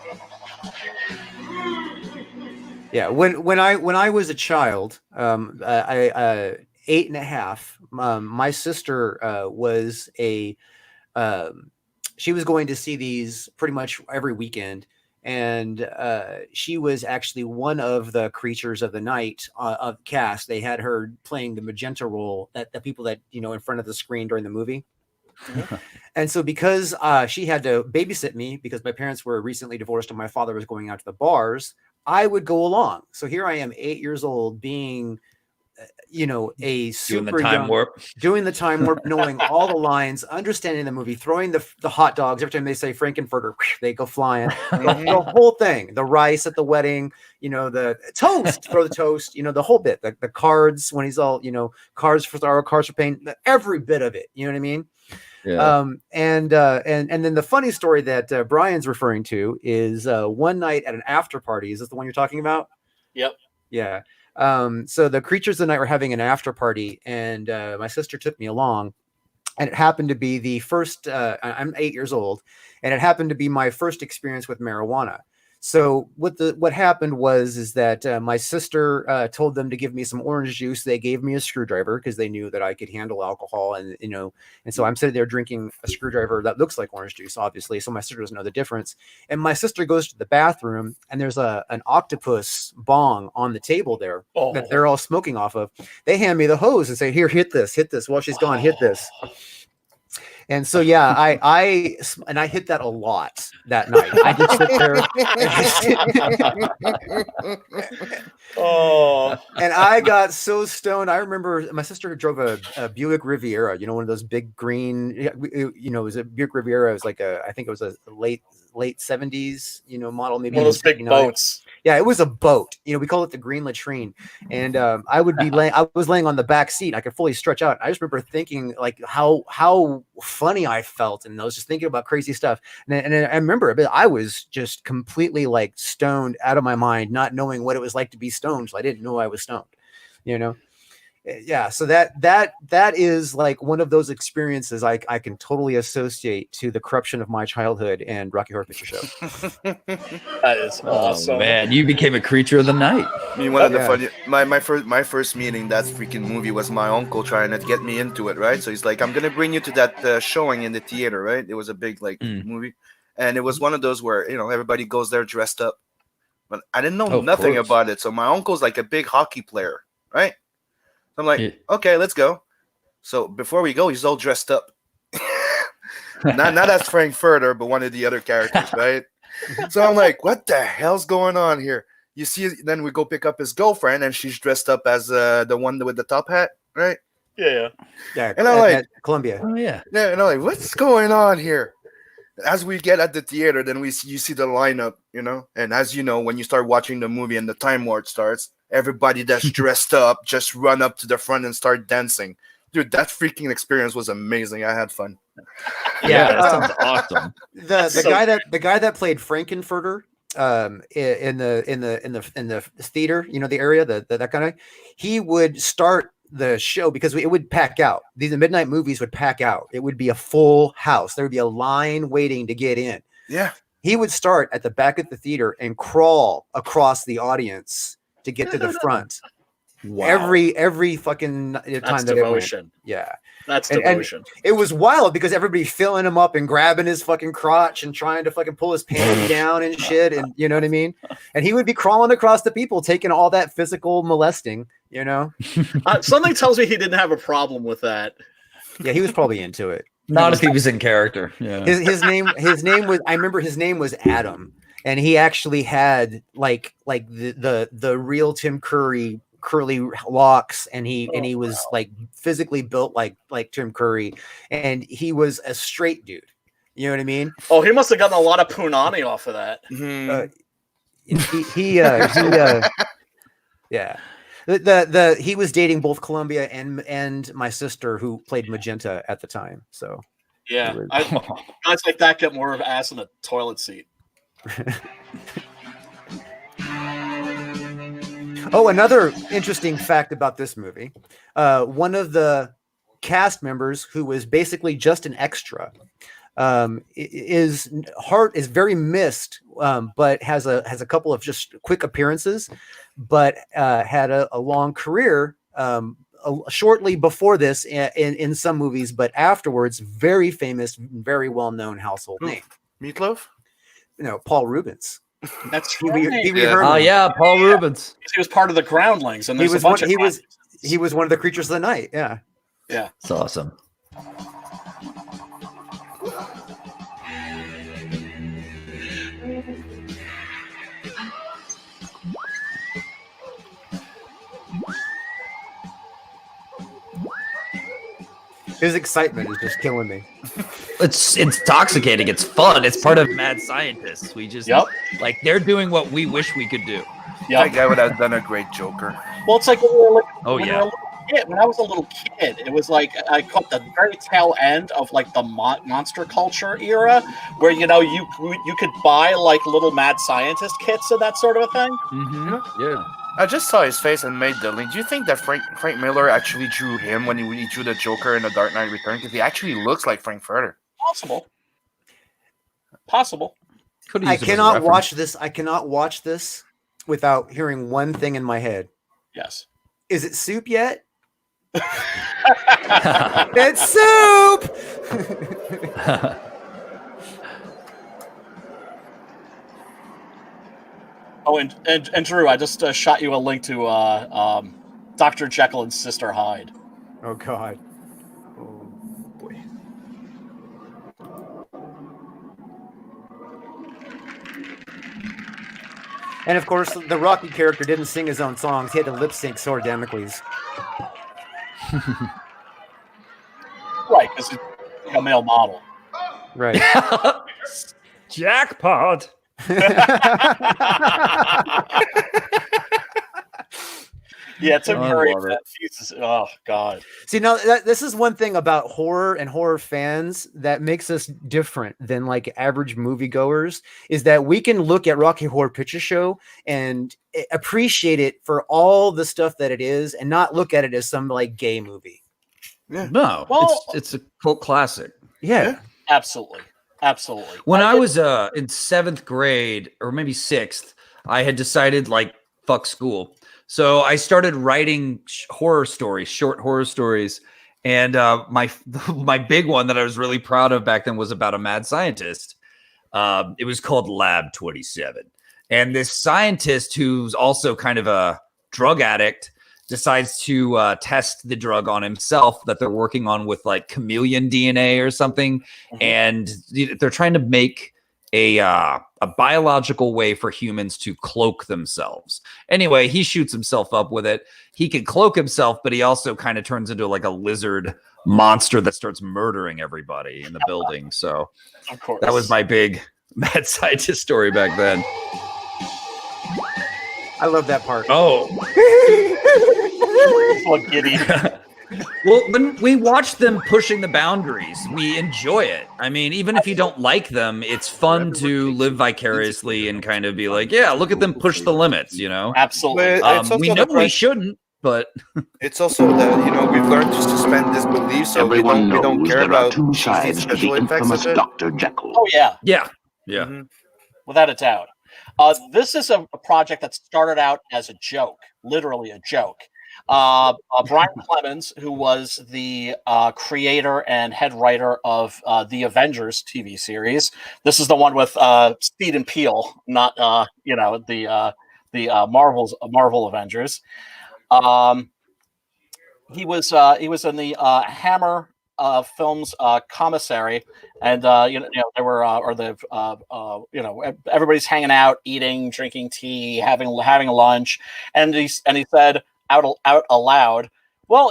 Yeah, when I was a child, 8.5, my sister was she was going to see these pretty much every weekend. And she was actually one of the creatures of the night of cast. They had her playing the magenta role, that the people that in front of the screen during the movie. Mm-hmm. And so because she had to babysit me because my parents were recently divorced and my father was going out to the bars, I would go along. So here I am, 8 years old, being a super doing the time warp, knowing all the lines, understanding the movie, throwing the hot dogs every time they say Frankenfurter, they go flying. The whole thing, the rice at the wedding, the toast, throw the toast, the whole bit, the cards when he's all, cards for pain, every bit of it. You know what I mean? Yeah. And then the funny story that Brian's referring to is one night at an after party. Is this the one you're talking about? Yep. Yeah. So the creatures of the night were having an after party, and my sister took me along, and it happened to be the first. I'm 8 years old, and it happened to be my first experience with marijuana. So what happened is that my sister told them to give me some orange juice. They gave me a screwdriver because they knew that I could handle alcohol, and so I'm sitting there drinking a screwdriver that looks like orange juice, obviously. So my sister doesn't know the difference. And my sister goes to the bathroom, and there's an octopus bong on the table there that they're all smoking off of. They hand me the hose and say, "Here, hit this while she's gone. Hit this." And so, yeah, I hit that a lot that night. I just sit there. And I got so stoned. I remember my sister drove a Buick Riviera, one of those big green, it was a Buick Riviera. It was like I think it was a late 70s, model, maybe one of those big boats. Yeah, it was a boat. We call it the green latrine. And I was laying on the back seat. I could fully stretch out. I just remember thinking like how funny I felt, and I was just thinking about crazy stuff. And I remember I was just completely like stoned out of my mind, not knowing what it was like to be stoned. So I didn't know I was stoned, Yeah, so that is like one of those experiences I can totally associate to the corruption of my childhood and Rocky Horror Picture Show. That is awesome. Oh, man, you became a creature of the night. I mean, one of the funny, my first meeting that freaking movie was my uncle trying to get me into it, right? So he's like, "I'm gonna bring you to that showing in the theater," right? It was a big movie, and it was one of those where everybody goes there dressed up, but I didn't know nothing about it. So my uncle's like a big hockey player, right? I'm like, okay, let's go. So before we go, he's all dressed up. not as Frankfurter, but one of the other characters, right? So I'm like, what the hell's going on here? You see, then we go pick up his girlfriend, and she's dressed up as the one with the top hat, right? Yeah. And I'm like, Columbia. Oh yeah. Yeah, and I'm like, what's going on here? As we get at the theater, then you see the lineup, and as you know, when you start watching the movie and the time warp starts, everybody that's dressed up just run up to the front and start dancing. Dude, that freaking experience was amazing. I had fun. Yeah, that sounds awesome. The guy that played Frankenfurter in the theater, the area, that kind of, he would start the show because it would pack out. These midnight movies would pack out. It would be a full house. There would be a line waiting to get in. Yeah. He would start at the back of the theater and crawl across the audience to get to the front. Wow. Every fucking time That's that devotion. it went. Yeah. That's And devotion. it was wild because everybody filling him up and grabbing his fucking crotch and trying to fucking pull his panty down and shit. And you know what I mean? And he would be crawling across the people, taking all that physical molesting, you know? Something tells me he didn't have a problem with that. Yeah, he was probably into it. Not if he was in character. Yeah. His name was, I remember his name was Adam. And he actually had like the real Tim Curry curly locks, and he was like physically built like Tim Curry, and he was a straight dude. You know what I mean? Oh, he must have gotten a lot of punani off of that. Yeah. He was dating both Columbia and my sister, who played Magenta at the time. So yeah, guys like that get more of ass in a toilet seat. Oh, another interesting fact about this movie. One of the cast members, who was basically just an extra, is very missed, but has a couple of just quick appearances, but had a long career shortly before this in some movies, but afterwards, very famous, very well-known household name. Meatloaf? No, Paul Rubens. That's Oh yeah, Paul Rubens. He was part of the Groundlings, and he there's was a bunch he was one of the creatures of the night. Yeah, yeah, it's awesome. His excitement is just killing me. It's intoxicating. It's fun. It's part of Mad Scientists. We just like they're doing what we wish we could do. That guy would have done a great Joker. Well, it's like when we were when I was a little kid, it was like I caught the very tail end of like the monster culture era, where you could buy like little Mad Scientist kits and that sort of a thing. Mm-hmm. Yeah. I just saw his face and made the link. Do you think that Frank Miller actually drew him when he drew the Joker in The Dark Knight Returns? Because he actually looks like Frankfurter. Possible. I cannot watch this. I cannot watch this without hearing one thing in my head. Yes. Is it soup yet? It's soup. Oh, and Drew, I just shot you a link to Dr. Jekyll and Sister Hyde. Oh God. Oh boy. And of course, the Rocky character didn't sing his own songs. He had to lip sync Sword Damocles. Right, because he's a male model. Right. Jackpot. Yeah, Tim Curry. Oh God. See, now this is one thing about horror and horror fans that makes us different than like average moviegoers, is that we can look at Rocky Horror Picture Show and appreciate it for all the stuff that it is, and not look at it as some like gay movie. Yeah. No, well, it's a cult classic. Yeah. Absolutely. Absolutely. When I was in 7th grade or maybe 6th, I had decided like fuck school. So I started writing horror stories, short horror stories. And my big one that I was really proud of back then was about a mad scientist. It was called Lab 27. And this scientist, who's also kind of a drug addict, decides to test the drug on himself that they're working on with like chameleon DNA or something. Mm-hmm. And they're trying to make a biological way for humans to cloak themselves. Anyway, he shoots himself up with it. He can cloak himself, but he also kind of turns into like a lizard monster that starts murdering everybody in the building. So of course, that was my big mad scientist story back then. I love that part. Oh. So giddy. Well, when we watch them pushing the boundaries, we enjoy it. I mean, even if you don't like them, it's fun to live vicariously and kind of be like, yeah, look at them push the limits, you know? Absolutely. We know we shouldn't, but it's also that, we've learned to suspend disbelief, so we don't care about two sides to the special effects infamous of it. Dr. Jekyll. Oh, yeah. Yeah. Yeah. Mm-hmm. Without a doubt. This is a project that started out as a joke, literally a joke. Brian Clemens, who was the creator and head writer of the Avengers TV series. This is the one with Speed and Peel, not the Marvel Avengers. He was in the Hammer Films commissary, and there were everybody's hanging out, eating, drinking tea, having lunch, and he said out aloud, well,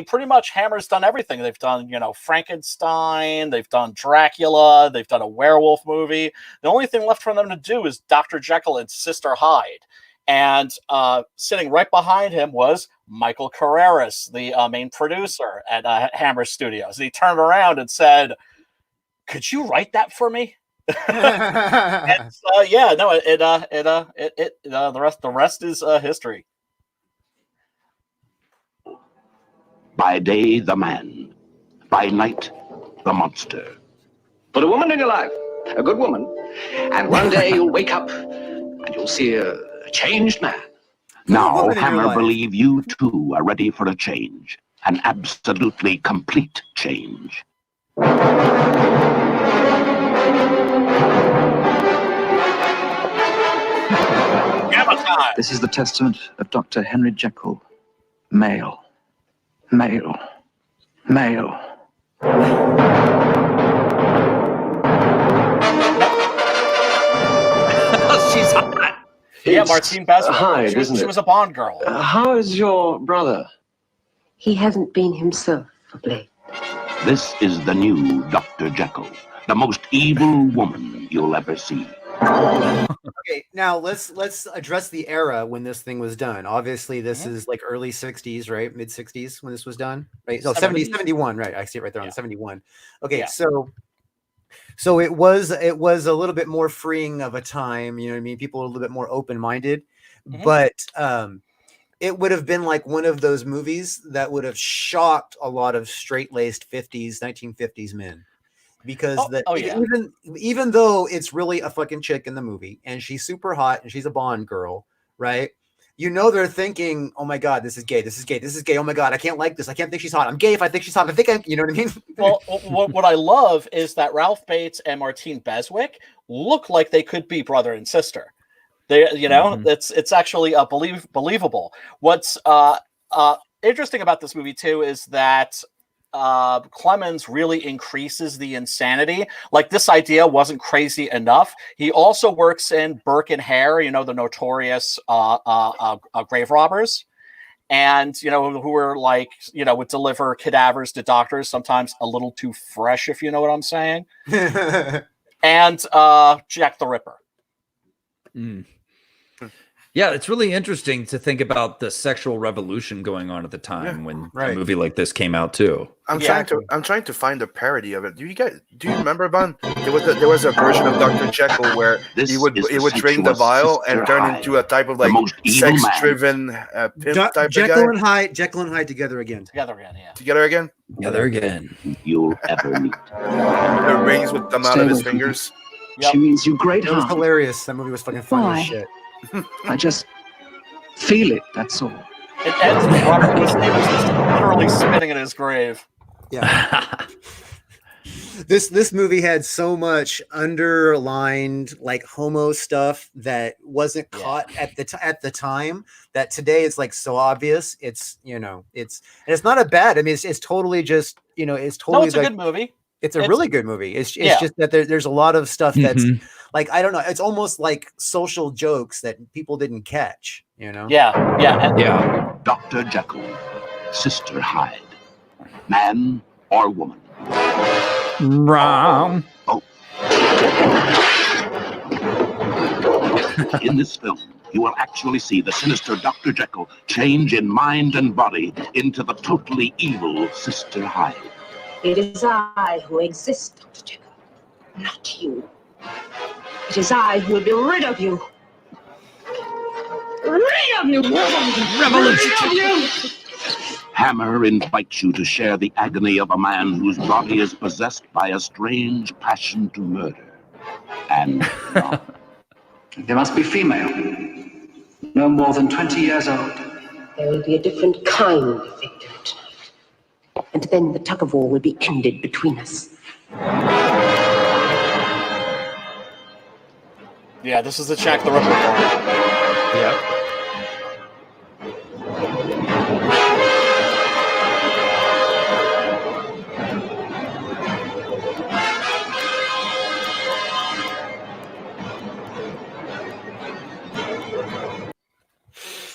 pretty much Hammer's done everything. They've done Frankenstein, they've done Dracula, they've done a werewolf movie. The only thing left for them to do is Dr. Jekyll and Sister Hyde. And sitting right behind him was Michael Carreras, the main producer at Hammer Studios. And he turned around and said, "Could you write that for me?" And, the rest is history. By day, the man. By night, the monster. Put a woman in your life, a good woman, and one day you'll wake up and you'll see a changed man. Now, Hammer believe you too are ready for a change. An absolutely complete change. This is the testament of Dr. Henry Jekyll. Male. Male. Male. She's hot. Yeah, Martine Beswick. Hide, she isn't it? was a Bond girl. How is your brother? He hasn't been himself of late. This is the new Dr. Jekyll, the most evil woman you'll ever see. Okay, now let's address the era when this thing was done. Obviously, this is like early 60s, right? Mid 60s when this was done, right? No, 71, right? I see it right there on 71. Okay, so it was a little bit more freeing of a time, you know what I mean? People were a little bit more open-minded, but it would have been like one of those movies that would have shocked a lot of straight-laced 1950s men. Because even though it's really a fucking chick in the movie and she's super hot and she's a Bond girl, right? They're thinking, oh my God, this is gay. This is gay. This is gay. Oh my God, I can't like this. I can't think she's hot. I'm gay if I think she's hot. You know what I mean? Well, what I love is that Ralph Bates and Martine Beswick look like they could be brother and sister. They, it's actually believable. What's interesting about this movie too is that Clemens really increases the insanity. Like, this idea wasn't crazy enough. He also works in Burke and Hare, the notorious grave robbers, and who were like, would deliver cadavers to doctors, sometimes a little too fresh, if you know what I'm saying. And Jack the Ripper. Yeah, it's really interesting to think about the sexual revolution going on at the time when a movie like this came out too. I'm trying to find a parody of it. Do you remember, Bun? There was a version of Dr. Jekyll where he would drink the vial and turn into a type of like sex-driven pimp type Jekyll of guy. Jekyll and Hyde together again. Together again, yeah. Together again. Together again. You'll ever meet. The rings would come out of his fingers. She means you great It was harm. hilarious. That movie was fucking funny as shit. I just feel it, that's all. It ends with Robert Louis Stevens just literally spinning in his grave. Yeah. This movie had so much underlined like homo stuff that wasn't caught at the time that today it's like so obvious. It's it's not a bad. I mean, it's totally just it's totally. No, it's a good movie. It's a really good movie. It's just that there's a lot of stuff that's like, I don't know. It's almost like social jokes that people didn't catch, Yeah. Dr. Jekyll, Sister Hyde, man or woman. Wrong. Oh. In this film, you will actually see the sinister Dr. Jekyll change in mind and body into the totally evil Sister Hyde. It is I who exist, Dr. Jekyll, not you. It is I who will be rid of you. Rid of you! Revolution! Rid of you! Hammer invites you to share the agony of a man whose body is possessed by a strange passion to murder. And They must be female, no more than 20 years old. There will be a different kind of victory tonight. And then the tug-of-war will be ended between us. Yeah, this is the Jack the Ripper part. Yep.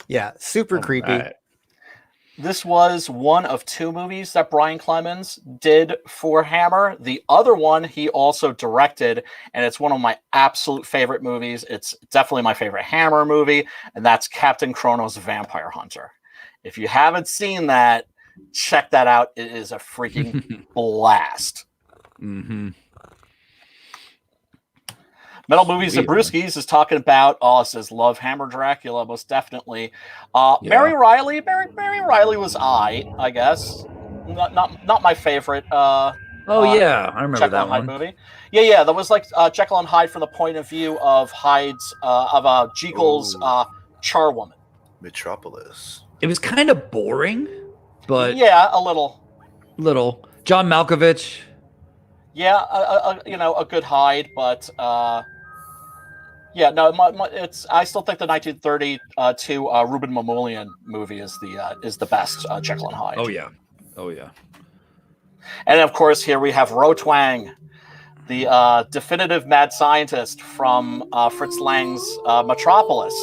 Yeah, super creepy. Right. This was one of 2 movies that Brian Clemens did for Hammer. The other one he also directed, and it's one of my absolute favorite movies. It's definitely my favorite Hammer movie, and that's Captain Kronos Vampire Hunter. If you haven't seen that, check that out. It is a freaking blast. Mm-hmm. Metal Movies Sweet, and Brewskis is talking about, it says love Hammer Dracula, most definitely. Yeah. Mary Riley was I guess. Not my favorite Oh yeah, I remember Jekyll that and Hyde one. movie. Yeah, that was like Jekyll and Hyde from the point of view of Hyde's Jekyll's charwoman. Metropolis. It was kind of boring, but yeah, a little. John Malkovich. Yeah, a good Hyde, but yeah, no, it's. I still think the 1932 Ruben Mamoulian movie is the best Jekyll and Hyde. Oh yeah. And of course, here we have Ro Twang, the definitive mad scientist from Fritz Lang's Metropolis.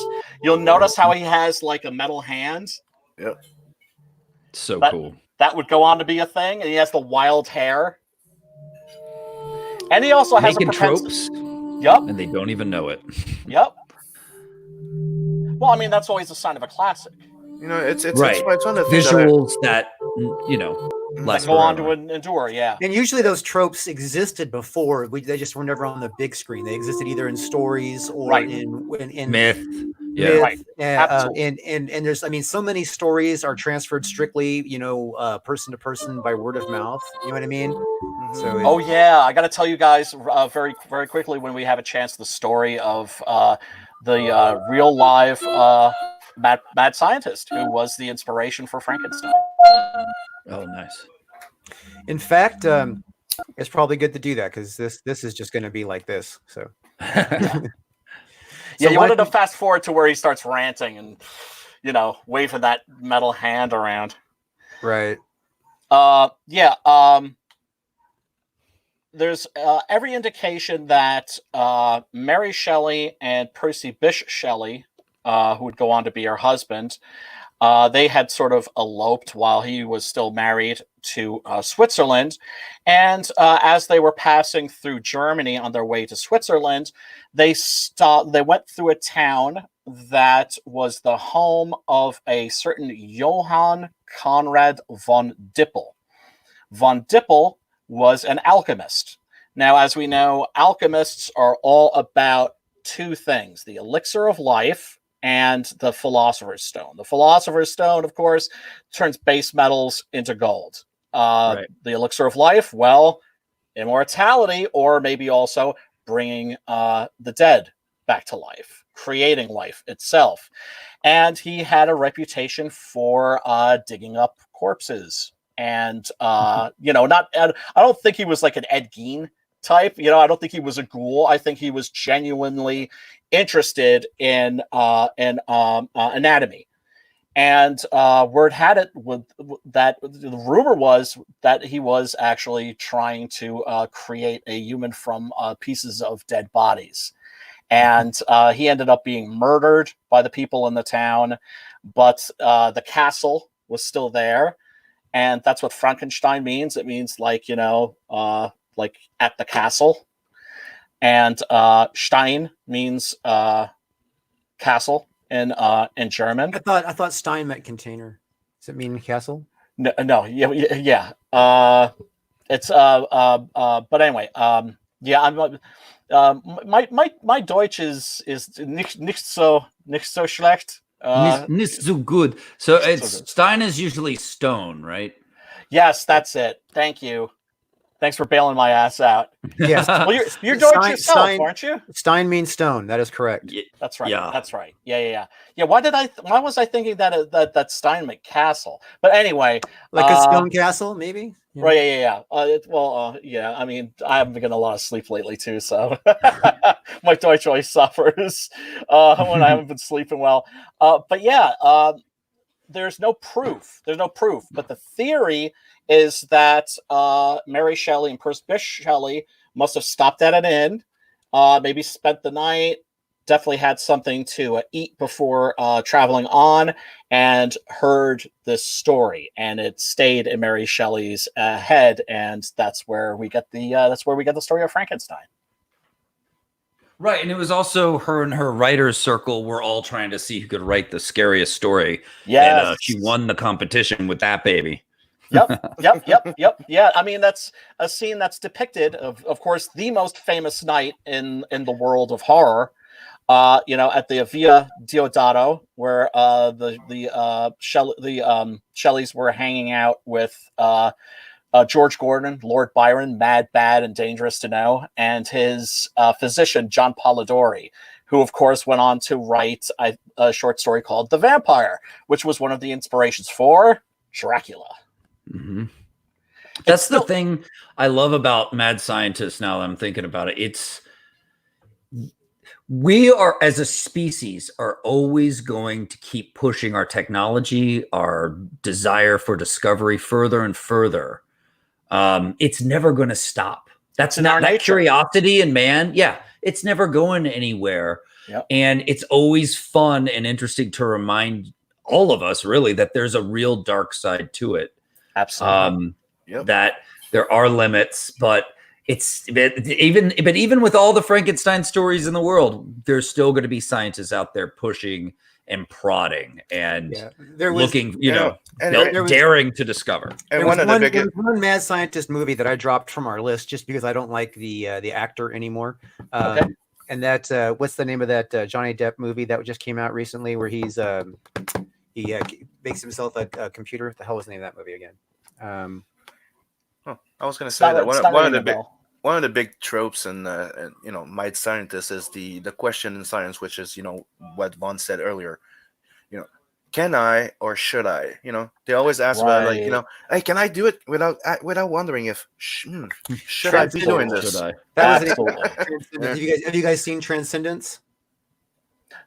You'll notice how he has like a metal hand. Yep. So cool. That would go on to be a thing, and he has the wild hair. And he also has making a tropes. Yep. And they don't even know it. Yep. Well, I mean, that's always a sign of a classic. You know, it's right. It's one of the visuals that last go on to endure. Yeah. And usually those tropes existed before. They just were never on the big screen. They existed either in stories or in myth. Yeah. Myth. Right. And there's, I mean, so many stories are transferred strictly, person to person by word of mouth. You know what I mean? So yeah, I got to tell you guys very, very quickly when we have a chance the story of the real live mad scientist who was the inspiration for Frankenstein. Oh, nice. In fact, it's probably good to do that because this is just going to be like this. So. Yeah, you wanted to fast forward to where he starts ranting and, waving that metal hand around. Right. There's every indication that Mary Shelley and Percy Bysshe Shelley, who would go on to be her husband, they had sort of eloped while he was still married to Switzerland. And as they were passing through Germany on their way to Switzerland, they went through a town that was the home of a certain Johann Conrad von Dippel. Von Dippel was an alchemist. Now, as we know, alchemists are all about 2 things: the elixir of life and the Philosopher's Stone. The Philosopher's Stone, of course, turns base metals into gold. Right. The elixir of life, well, immortality, or maybe also bringing the dead back to life, creating life itself. And he had a reputation for digging up corpses. And, I don't think he was like an Ed Gein type. I don't think he was a ghoul. I think he was genuinely interested in anatomy. And word had it that the rumor was that he was actually trying to create a human from pieces of dead bodies. And he ended up being murdered by the people in the town, but the castle was still there. And that's what Frankenstein means. It means like at the castle. And Stein means castle in German. I thought Stein meant container. Does it mean castle? No, yeah. It's but anyway, yeah. My Deutsch is nicht so schlecht. Nicht so good. So it's Stein is usually stone, right? Yes, that's it. Thank you. Thanks for bailing my ass out. Yes. Well, you're doing it yourself, aren't you? Stein means stone. That is correct. That's right. Yeah. That's right. Yeah. Why was I thinking that Stein meant castle? But anyway, Like a stone castle, maybe. Right. Yeah. Yeah. I mean, I haven't been getting a lot of sleep lately too, so my Deutsch always suffers when I haven't been sleeping well. But yeah, there's no proof. But the theory is that Mary Shelley and Percy Bysshe Shelley must have stopped at an inn, maybe spent the night, definitely had something to eat before traveling on, and heard this story, and it stayed in Mary Shelley's head, and that's where we get the story of Frankenstein. Right, and it was also her and her writers' circle were all trying to see who could write the scariest story. Yes. And she won the competition with that baby. Yep. Yeah, I mean, that's a scene that's depicted of course, the most famous night in the world of horror. At the Via Diodato, where the Shelleys were hanging out with George Gordon, Lord Byron, mad, bad, and dangerous to know, and his physician, John Polidori, who, of course, went on to write a short story called The Vampire, which was one of the inspirations for Dracula. Mm-hmm. That's the thing I love about Mad Scientists now that I'm thinking about it. We are, as a species, are always going to keep pushing our technology, our desire for discovery further and further. It's never going to stop. That's not that curiosity in man. Yeah, it's never going anywhere. Yep. And it's always fun and interesting to remind all of us, really, that there's a real dark side to it. Absolutely. That there are limits, but even with all the Frankenstein stories in the world, there's still going to be scientists out there pushing and prodding and looking, daring to discover. And there was one mad scientist movie that I dropped from our list just because I don't like the actor anymore. Okay. And that's what's the name of that Johnny Depp movie that just came out recently where he makes himself a computer? What the hell was the name of that movie again? I was going to say that one of the big tropes in Mad Scientist is the question in science, which is what Vaughn said earlier. Can I or should I? They always ask about hey, can I do it without wondering if should I be doing this? Absolutely. Have you guys seen Transcendence?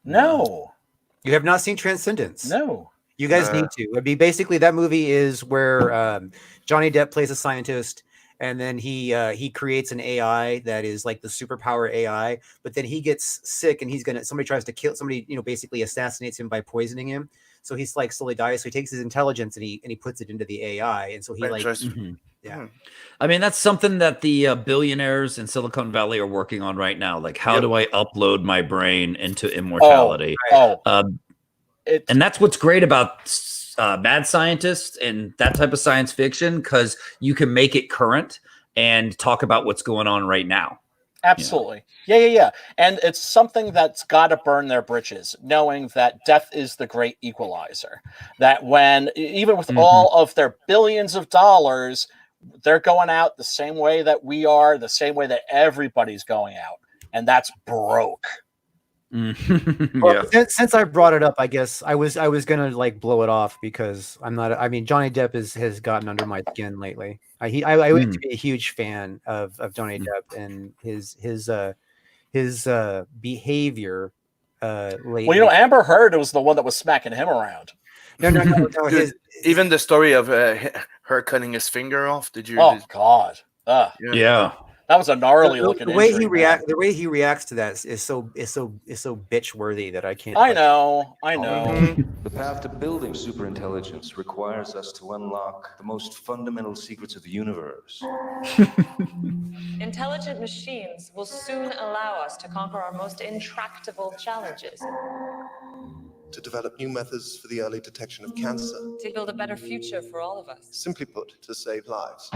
No. You have not seen Transcendence? No. You guys need to. It'd be basically that movie is where Johnny Depp plays a scientist, and then he creates an AI that is like the superpower AI, but then he gets sick and somebody tries to kill somebody, basically assassinates him by poisoning him. So he's like slowly dies. So he takes his intelligence and he puts it into the AI. And so he I mean, that's something that the billionaires in Silicon Valley are working on right now. Like, how do I upload my brain into immortality? And that's what's great about Mad Scientists and that type of science fiction, because you can make it current and talk about what's going on right now. Absolutely. Yeah. And it's something that's got to burn their britches, knowing that death is the great equalizer. That when, even with all of their billions of dollars, they're going out the same way that we are, the same way that everybody's going out. And that's broke. Well, since I brought it up, I guess I was gonna blow it off because I'm not. I mean, Johnny Depp has gotten under my skin lately. I used to be a huge fan of Johnny Depp and his behavior lately. Well, Amber Heard was the one that was smacking him around. No. Dude, even the story of her cutting his finger off. Did you? Oh God. Yeah. That was a gnarly looking. The way he reacts to that is so bitch worthy that I can't. I know. The path to building superintelligence requires us to unlock the most fundamental secrets of the universe. Intelligent machines will soon allow us to conquer our most intractable challenges. To develop new methods for the early detection of cancer. To build a better future for all of us. Simply put, to save lives.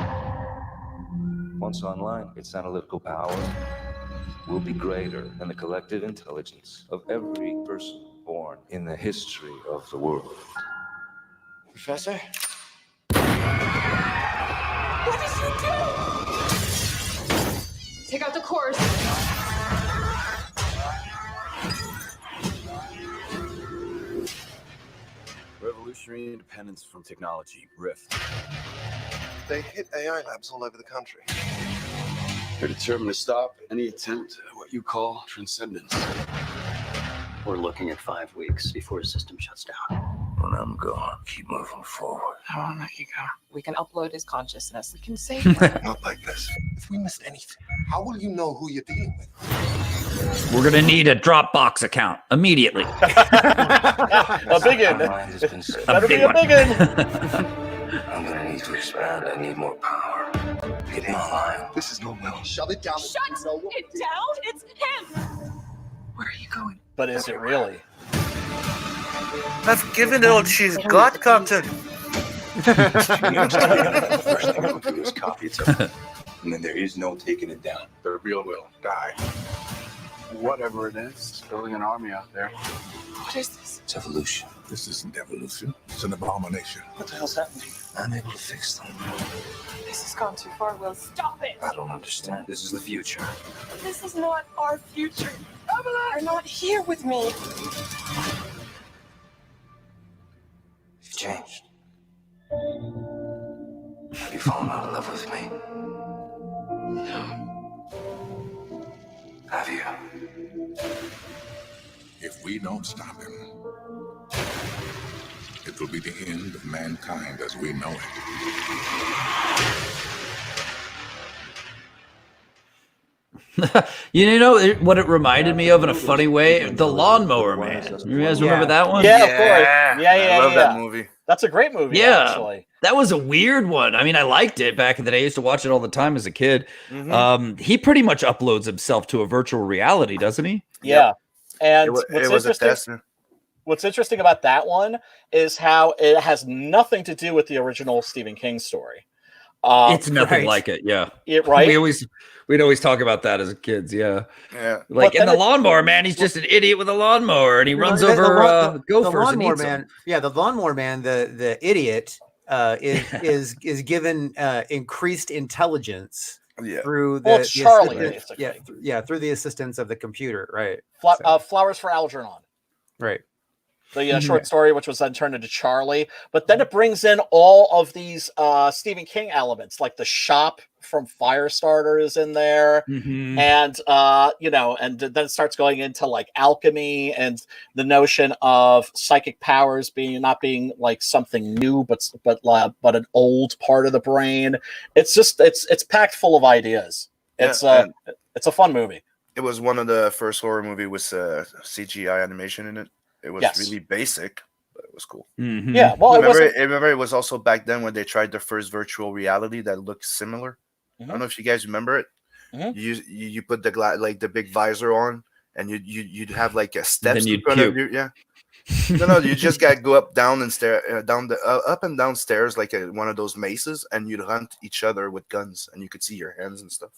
Once online, its analytical power will be greater than the collective intelligence of every person born in the history of the world. Professor? What did you do? Take out the cores. Revolutionary independence from technology, Rift. They hit AI labs all over the country. They're determined to stop any attempt at what you call transcendence. We're looking at 5 weeks before the system shuts down. When I'm gone, keep moving forward. I won't let you go. We can upload his consciousness. We can save him. Not like this. If we missed anything, how will you know who you're dealing with? We're gonna need a Dropbox account immediately. A big one. Better be a big one. I'm gonna need to expand. I need more power. Get in line. This is no will. Shut it down. Shut it down! It's him! Where are you going? But is it really? I've given it all she's got, Captain. First thing I'll do is copy it, and then there is no taking it down. The real will die. Whatever it is, building an army out there. What is this? It's evolution. This isn't evolution. It's an abomination. What the hell's happening? I'm able to fix them. This has gone too far, Will. Stop it! I don't understand. This is the future. This is not our future. You're not here with me. You've changed. Have you fallen out of love with me? No. Have you? If we don't stop him, it will be the end of mankind as we know it. You know what it reminded me of in a funny way? The Lawnmower Man. You guys remember that one? Yeah, of course. Yeah, I love that movie. That's a great movie, Yeah, actually. that was a weird one. I mean, I liked it back in the day. I used to watch it all the time as a kid. He pretty much uploads himself to a virtual reality, doesn't he? Yeah. And it was a test. What's interesting about that one is how it has nothing to do with the original Stephen King story. It's nothing like it. Yeah. Right. We'd always talk about that as kids. Yeah. Yeah. Like in the Lawnmower Man, he's just an idiot with a lawnmower and he runs over gophers and eats them. Yeah. The Lawnmower Man, the idiot, is given increased intelligence through the Charlie, through the assistance of the computer. Right. Flowers for Algernon. Right. The short story, which was then turned into Charlie. But then it brings in all of these Stephen King elements, like the shop from Firestarter is in there. And, and then it starts going into like alchemy and the notion of psychic powers not being like something new, but an old part of the brain. It's just, it's packed full of ideas. It's a fun movie. It was one of the first horror movie with CGI animation in it. It was really basic, but it was cool. Yeah, well, remember it was also back then when they tried the first virtual reality that looked similar. I don't know if you guys remember it. You put the big visor on, and you'd have like a steps in front of you. Yeah. No, you just gotta go up, down, and up and down stairs like one of those mazes, and you'd hunt each other with guns, and you could see your hands and stuff.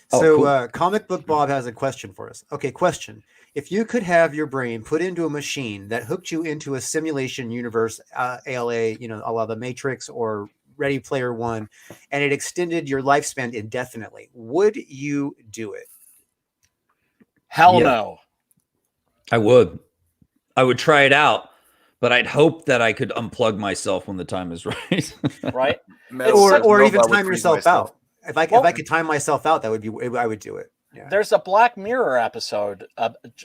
So, Comic Book Bob has a question for us. Okay, question. If you could have your brain put into a machine that hooked you into a simulation universe, ALA, a la The Matrix or Ready Player One, and it extended your lifespan indefinitely, would you do it? Hell no. I would. I would try it out, but I'd hope that I could unplug myself when the time is right. Right? or even time yourself out. If I could time myself out, I would do it. Yeah. There's a Black Mirror episode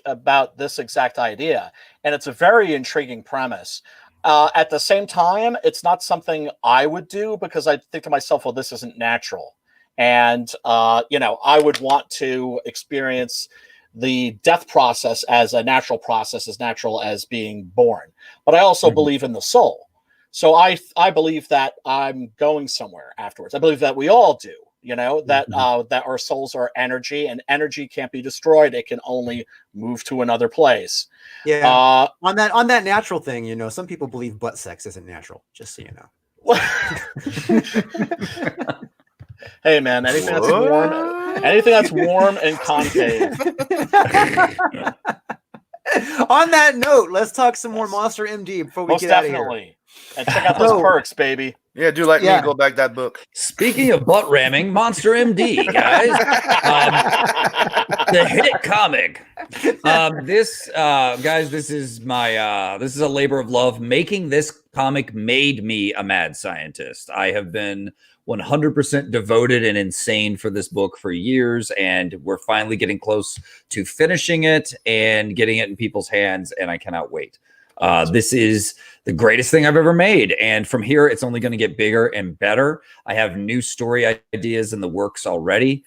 about this exact idea, and it's a very intriguing premise. At the same time, it's not something I would do because I think to myself, well, this isn't natural. And, I would want to experience the death process as a natural process, as natural as being born. But I also believe in the soul. So I believe that I'm going somewhere afterwards. I believe that we all do. That our souls are energy, and energy can't be destroyed. It can only move to another place. Yeah. On that natural thing, some people believe butt sex isn't natural. Just so you know. Hey man, anything that's warm and concave. On that note, let's talk some more Monster MD before we get out of here. And check out those perks, baby. Yeah, do like me, go back that book. Speaking of butt ramming, Monster MD, guys. The hit comic. This is my this is a labor of love. Making this comic made me a mad scientist. I have been 100% devoted and insane for this book for years, and we're finally getting close to finishing it and getting it in people's hands, and I cannot wait. This is the greatest thing I've ever made. And from here, it's only going to get bigger and better. I have new story ideas in the works already.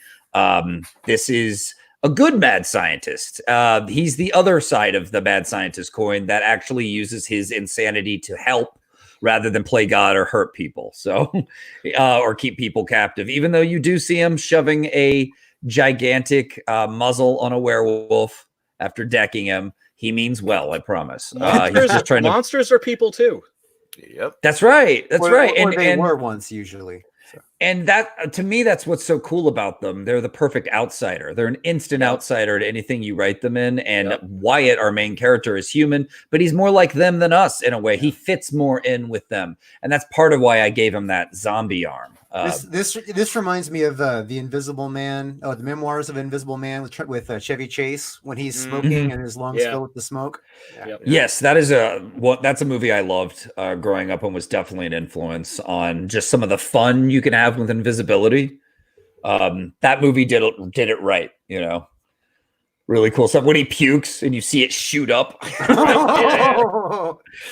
This is a good mad scientist. He's the other side of the mad scientist coin that actually uses his insanity to help rather than play God or hurt people. So, or keep people captive, even though you do see him shoving a gigantic muzzle on a werewolf after decking him. He means well, I promise. He's just trying monsters are people too. Yep. That's right. That's right. Or they were once usually. So. And that, to me, that's what's so cool about them. They're the perfect outsider. They're an instant outsider to anything you write them in. And Wyatt, our main character, is human, but he's more like them than us in a way. He fits more in with them. And that's part of why I gave him that zombie arm. This reminds me of The Invisible Man, the Memoirs of Invisible Man with Chevy Chase when he's smoking and his lungs fill with the smoke. Yes, that's a movie I loved growing up and was definitely an influence on just some of the fun you can have with invisibility. That movie did it right, you know. Really cool stuff. When he pukes and you see it shoot up. That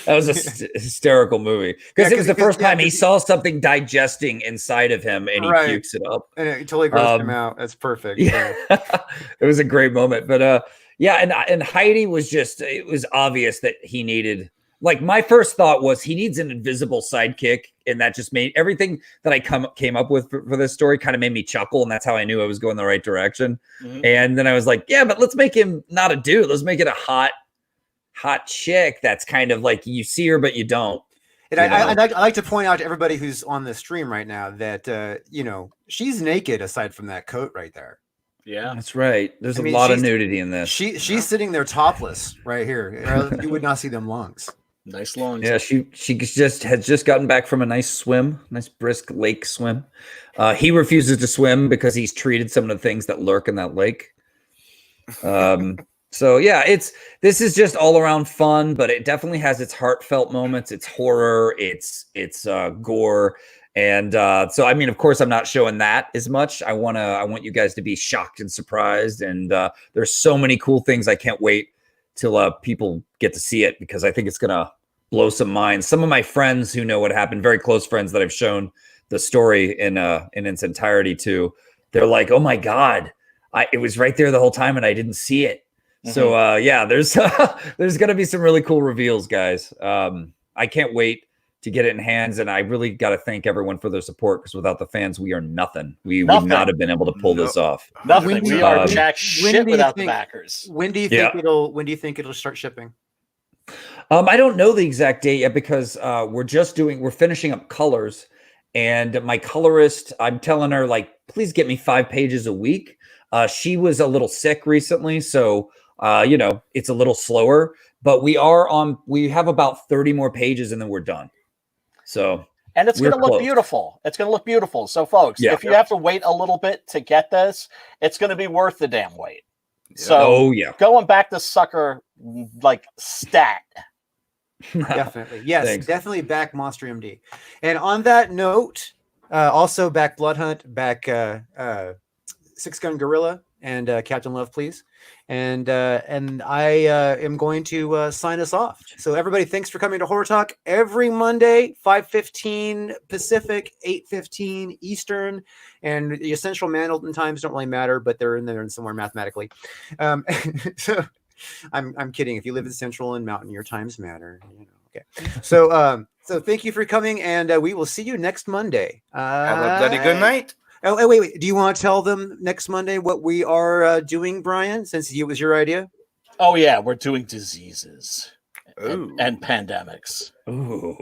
was a hysterical movie. Because it was the first time he saw something digesting inside of him and he pukes it up. And it totally grossed him out. That's perfect. Yeah. It was a great moment. But and Heidi was it was obvious that he needed, like, my first thought was he needs an invisible sidekick. And that just made everything that I came up with for this story kind of made me chuckle. And that's how I knew I was going the right direction. And then I was like, yeah, but let's make him not a dude. Let's make it a hot chick. That's kind of like you see her, but you don't. And I like to point out to everybody who's on the stream right now that, she's naked aside from that coat right there. Yeah, that's right. There's a lot of nudity in this. She's sitting there topless right here. You would not see them lungs. Nice lungs. Yeah, she has just gotten back from a nice brisk lake swim. He refuses to swim because he's treated some of the things that lurk in that lake. So yeah, this is just all around fun, but it definitely has its heartfelt moments. It's horror, it's gore, and so I mean, of course, I'm not showing that as much. I want you guys to be shocked and surprised, and there's so many cool things. I can't wait till people get to see it because I think it's gonna blow some minds. Some of my friends who know what happened, very close friends that I've shown the story in its entirety to, they're like, "Oh my God, it was right there the whole time and I didn't see it." So there's there's gonna be some really cool reveals, guys. I can't wait to get it in hands, and I really got to thank everyone for their support because without the fans, we are nothing. We would not have been able to pull this off. Nothing. We are jack shit without the backers. When do you think it'll start shipping? I don't know the exact date yet because we're finishing up colors, and my colorist, I'm telling her, like, please get me 5 pages a week. She was a little sick recently, so it's a little slower, but we have about 30 more pages and then we're done. So, and it's going to look beautiful. It's going to look beautiful. So folks, if you have to wait a little bit to get this, it's going to be worth the damn wait. So going back to sucker, like, stat. Definitely. Yes, thanks. Definitely back Monster MD. And on that note, also back Blood Hunt, back Six Gun Gorilla and Captain Love, please. And I am going to sign us off. So everybody, thanks for coming to Horror Talk every Monday, 5:15 Pacific, 8:15 Eastern, and the Central Mountain times don't really matter, but they're in there somewhere mathematically. So I'm kidding. If you live in Central and Mountain, your times matter. Okay. So thank you for coming, and we will see you next Monday. Have a bloody good night. Oh, wait. Do you want to tell them next Monday what we are doing, Brian, since it was your idea? Oh, yeah. We're doing diseases and pandemics. Ooh.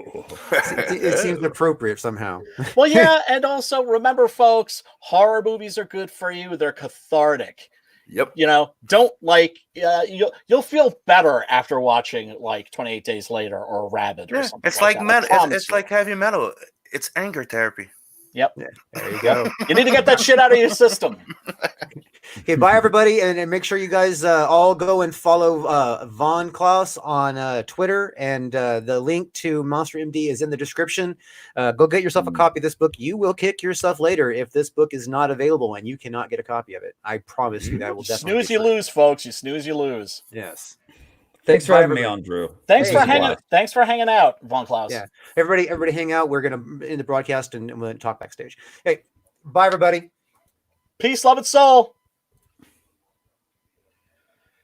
It seems appropriate somehow. Well, yeah. And also remember, folks, horror movies are good for you. They're cathartic. Yep. You know, don't like you'll feel better after watching like 28 Days Later or Rabid or something. It's like that. metal. Promise It's you. like heavy metal. It's anger therapy. Yep. Yeah, there you go. You need to get that shit out of your system. Okay, bye everybody, and make sure you guys all go and follow Von Klaus on Twitter, and the link to Monster MD is in the description. Go get yourself a copy of this book. You will kick yourself later if this book is not available and you cannot get a copy of it. I promise you that will definitely. Snooze, you lose, folks. You snooze, you lose. Yes. Thanks for having me on, Drew. Thanks for hanging out, Von Klaus. Yeah, everybody, hang out. We're gonna end the broadcast and we'll talk backstage. Hey, bye everybody. Peace, love, and soul.